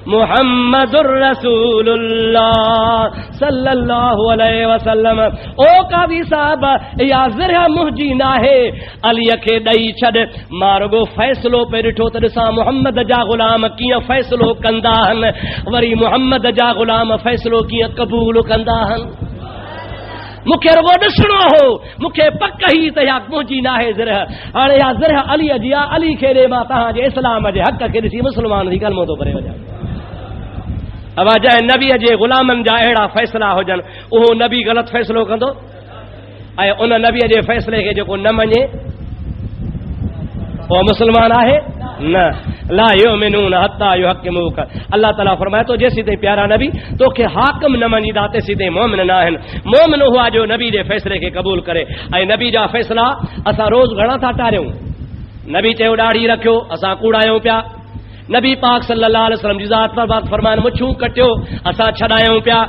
मुहम्मदुर रसूलुल्लाह सल्लल्लाहु अलैहि वसल्लम। ओ काज़ी साहब, इहा ज़रिया मुंहिंजी न आहे, अलीअ खे ॾेई छॾ, मां रुगो फ़ैसिलो पे ॾिठो त ॾिसां मुहम्मद जा ग़ुलाम कीअं फ़ैसिलो कंदा आहिनि, वरी मुहम्मद जा ग़ुलाम फ़ैसिलो कीअं क़बूल कंदा आहिनि। मूंखे रुगो ॾिसणो हो, मूंखे पक ई त इहा मुंहिंजी न आहे ज़रिया, हाणे इहा ज़रिया अलीअ जी आहे, अली खे ॾे, मां तव्हांजे इस्लाम जे हक़ खे ॾिसी मुस्लमान जी कलमो थो करे वञा। अवा जंहिं नबीअ जे ग़ुलामनि जा अहिड़ा फ़ैसिला हुजनि, उहो नबी ग़लति फ़ैसिलो कंदो, ऐं उन नबीअ जे फ़ैसिले खे जेको न मञे उहो मुस्लमान आहे न। ला युमिनून हत्ता युहक्किमूक, अल्लाह ताला फरमाए थो जेसीं ताईं प्यारा नबी तोखे हाकिम न मञीदा तेसीं ताईं मोमिन न आहिनि। मोमिन हुआ जो नबी जे फ़ैसिले खे क़बूल करे, ऐं नबी जा फ़ैसिला असां रोज़ घणा था टारियूं। नबी चयो ॾाढ़ी रखियो, असां कूड़ायूं पिया, नबी पाक सल्लल्लाहु अलैहि वसल्लम जी ज़ात पर बात फरमाइनि मुछूं कटियो, असां छॾायूं पिया।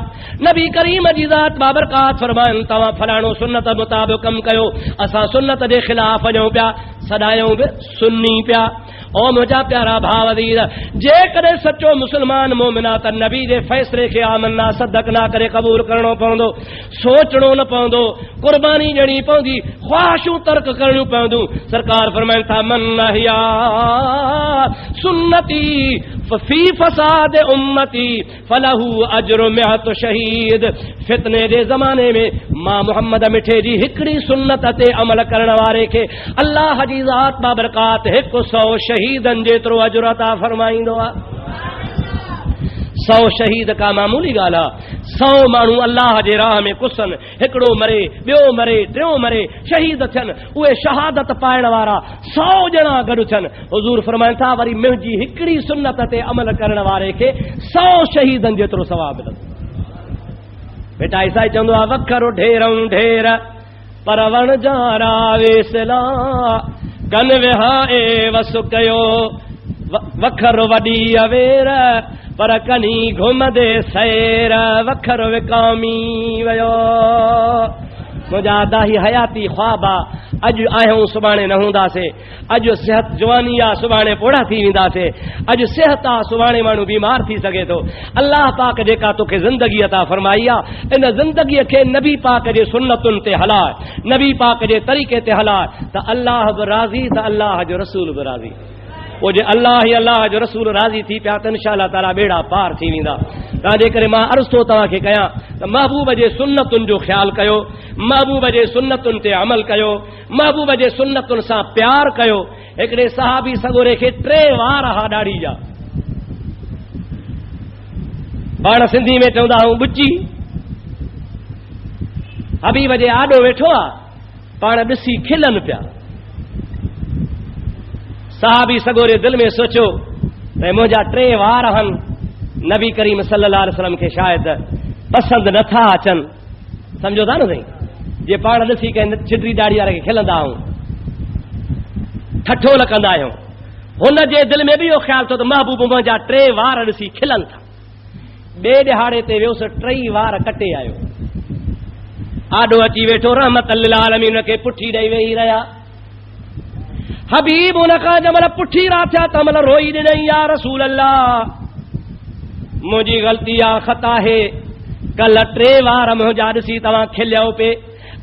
नबी करीम जी ज़ात बाबरकात फरमाइनि तव्हां फलाणो सुन्नत मुताबिक़ कमु कयो, असां सुन्नत जे ख़िलाफ़ वञूं पिया, सॾायूं बि सुन्नी पिया। ओ मुंहिंजा प्यारा भाउ अज़ीज़, जेकॾहिं सचो मुस्लमान मोमिना त नबी जे फ़ैसिले खे आमन्ना सदक ना करे क़बूल करणो पवंदो, सोचणो न पवंदो, कुर्बानी ॾियणी पवंदी, ख़्वाहिशूं तर्क करणियूं पवंदियूं। सरकार फरमाइनि था मन नहिया सुन्नती फी फसाद उम्मती फलहू अजरु मिअत शहीद। फितने जे ज़माने में मां मुहम्मद मिठे जी हिकिड़ी सुन्नत ते अमल करण वारे खे अल्लाह जी ज़ात बाबरकात 100 शहीदनि जेतिरो अजर अता फरमाईंदो आहे। 100 शहीद का मामूली ॻाल्हि आहे। 100 माण्हू अल्लाह जे राह में कुसनि, हिकिड़ो मरे, ॿियो मरे, टियों मरे, शहीद थियनि, उहे शहादत पाइण वारा 100 ॼणा गॾु थियनि। हुज़ूर फरमाइनि था वरी मुंहिंजी हिकिड़ी सुन्नत ते अमल करण वारे खे 100 शहीदनि जेतिरो सवाब मिलंदो। बेटा ईसाई चवंदो आहे वखर ढेरऊं ढेर पर वण जारा वेसला कन विहाए वस कयो, वखर वॾी अवेर पर कनी घुमदे सैर, वखर विकामी वियो। मुंहिंजा दाही हयाती ख्वाब आहे, अॼु आहियूं सुभाणे न हूंदासीं, अॼु सिहत जवानी आहे सुभाणे पोड़ा थी वेंदासीं, अॼु सिहत आहे सुभाणे माण्हू बीमार थी सघे थो। अल्लाह पाक जेका तोखे ज़िंदगी अता फरमाई आहे, इन ज़िंदगीअ खे नबी पाक जे सुन्नतुनि ते हलाए, नबी पाक जे तरीक़े ते हलाए, त अल्लाह बि राज़ी, त अल्लाह जो रसूल बि राज़ी। वो जे अल्लाह ही अल्लाह जो रसूल राज़ी थी पिया त इंशाअल्लाह ताला बेड़ा पार थी वेंदा। तंहिंजे करे मां अर्ज़ थो तव्हांखे कयां त महबूब जे सुन्नतुनि जो ख़्यालु कयो, महबूब जे सुन्नतुनि ते अमल कयो, महबूब जे सुन्नतुनि सां प्यार कयो। हिकिड़े सहाबी सगोरे खे 3 वार हा ॾाढ़ी जा, पाण सिंधी में चवंदा आहियूं ॿुची। हबीब जे आॾो वेठो आहे, पाण ॾिसी खिलनि पिया। साहबी सगोरे दिल में सोचो त मुंहिंजा 3 वार आहिनि, नबी करीम सल्लल्लाहु अलैहि वसल्लम खे शायदि पसंदि नथा अचनि। सम्झो था न साईं, जे पाण ॾिसी कंहिं छिडरी ॾाढ़ी वारे खे खिलंदा आहियूं, ठठोल कंदा आहियूं, हुन जे दिल में बि इहो ख़्यालु थियो त महबूब मुंहिंजा 3 वार ॾिसी खिलनि था। ॿिए ॾिहाड़े ते वियोसि, 3 वार कटे आयो। आॾो अची वेठो, रहमत लिल आलमीन खे पुठी ॾेई वेही रहिया। हबीब उन खां जंहिंमहिल पुठी राथिया त महिल रोई ॾिनई, या रसूल अल्लाह मुंहिंजी ग़लती आहे, ख़ता आहे, कल्ह 3 वार मुंहिंजा ॾिसी तव्हां खिलियो पे,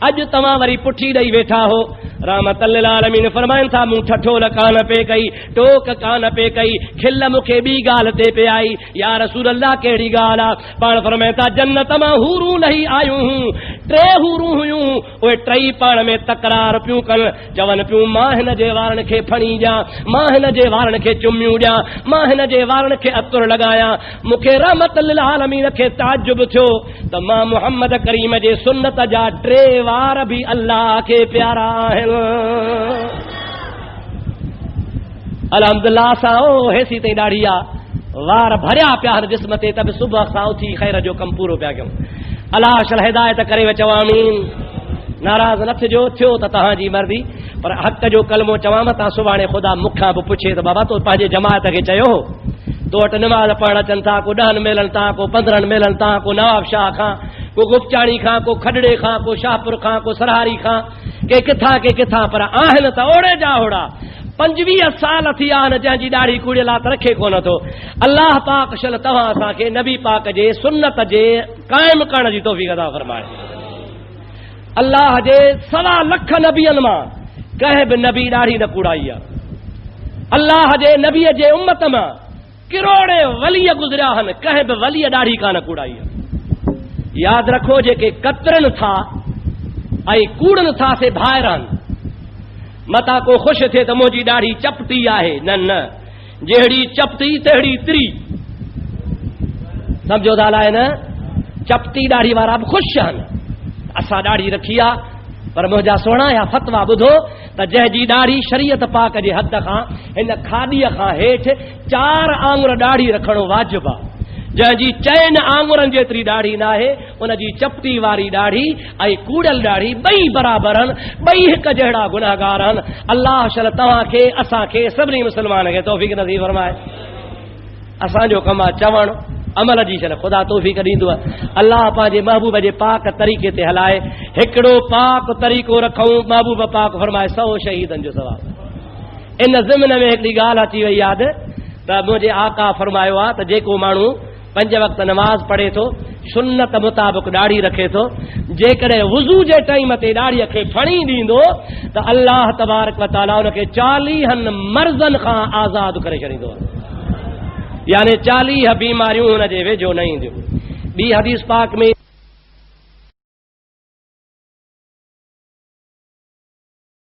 अॼु तव्हां वरी पुठी ॾेई वेठा हो। रहमत लिल आलमीन फरमाइनि था, मूं ठठोल कान पे कई, टोक कान पे कई, खिल मूंखे ॿी ॻाल्हि ते पे आई। या रसूल अल्लाह कहिड़ी ॻाल्हि आहे? पाण फरमाइनि था, जन्नत मां हूरूं लही आयूं हूं, 3 हूरूं हुयूं, उहे 3 पाण में तकरार पियूं कनि, चवनि पियूं मां हिन जे वारनि खे फणी ॾियां, मां हिन जे वारनि खे चुमियूं ॾियां, मां हिन जे वारनि खे अतुर लॻायां। मूंखे रहमत लिल आलमीन खे ताजुब थियो त मां मुहम्मद करीम जे सुन्नत जा 3 वार भी अल्लाह के प्यारा आहिनि। अल्हम्दुलिल्लाह सां ओ हेसी ताईं ॾाढ़ी आहे, वार भरिया पिया आहिनि जिस्म ते, त बि सुबुह खां उथी ख़ैर जो कमु पूरो पिया कयूं। अल्लाह शल हिदायत करे चवां आमीन। नाराज़ न थियो त तव्हांजी मर्ज़ी, पर हक़ जो कलमो चवां त सुभाणे ख़ुदा मूंखां बि पुछे त बाबा तो पंहिंजे जमात खे चयो तो वटि निमाज़ पढ़ण अचनि था, को 10 मेलनि तां, को 15 मेलनि तां, को नवाब शाह खां, को गुप्चाणी खां, को खडड़े खां, को शाहपुर खां, को सरहारी खां, के किथां, पर आहिनि त ओड़े जा ओड़ा। 25 साल थी आहिनि जंहिंजी ॾाढ़ी कुड़ियल आहे त रखे कोन थो। अल्लाह पाक शल तव्हां असांखे नबी पाक जे सुन्नत जे क़ाइम करण जी तौफ़ीक़ अता फरमाए। अल्लाह जे 1.25 लख नबियनि मां कंहिं बि नबी ॾाढ़ी न कुड़ाई आहे। अल्लाह जे नबीअ जे उम्मत मां किरोड़े वलीअ गुज़रिया आहिनि, कंहिं बि वलीअ ॾाढ़ी कान कुड़ाई आहे। यादि रखो, जेके कतरनि था ऐं कूड़नि था से भाइर आहिनि। मता को ख़ुशि थिए त मुंहिंजी ॾाढ़ी चपटी आहे, न, जहिड़ी चपटी तहिड़ी त्री। सम्झो था अलाए न, चपटी ॾाढ़ी वारा बि ख़ुशि आहिनि, असां ॾाढ़ी रखी आहे, पर मुंहिंजा सोणा या फतवा ॿुधो त जंहिंजी ॾाढ़ी शरीयत पाक जे हद खां, हिन खाॾीअ खां हेठि 4 आङुर ॾाढ़ी रखणो वाजिबु आहे। जंहिंजी 4 आङुरनि जेतिरी ॾाढ़ी न आहे, उनजी चपटी वारी ॾाढ़ी ऐं कूड़ल ॾाढ़ी ॿई बराबरि आहिनि, ॿई हिकु जहिड़ा गुनाहगार आहिनि। अल्लाह शल तव्हांखे, असांखे, सभिनी मुस्लमान खे तौफ़ीक़ नसीब फरमाए। असांजो कमु आहे चवणु, अमल जी शल ख़ुदा तौफ़ीक़ ॾींदो। अल्लाह पंहिंजे महबूब जे पाक तरीक़े ते हलाए। हिकिड़ो पाक तरीक़ो रखूं, महबूब पाक फरमाए 100 शहीदनि जो सवाबु। इन ज़िमन में हिकिड़ी ॻाल्हि अची वई यादि त मुंहिंजे आका फरमायो आहे त जेको माण्हू 5 वक़्त नमाज़ पढ़े थो, सुन्नत मुताबिक़ ॾाढ़ी रखे थो, जेकॾहिं वुज़ू जे टाइम ते ॾाढ़ीअ खे फणी ॾींदो त अल्लाह तबारक व तआला हुनखे 40 मर्ज़नि खां आज़ादु करे छॾींदो, यानी 40 बीमारियूं हुन जे वेझो न ईंदियूं। ॿी हदीस पाक में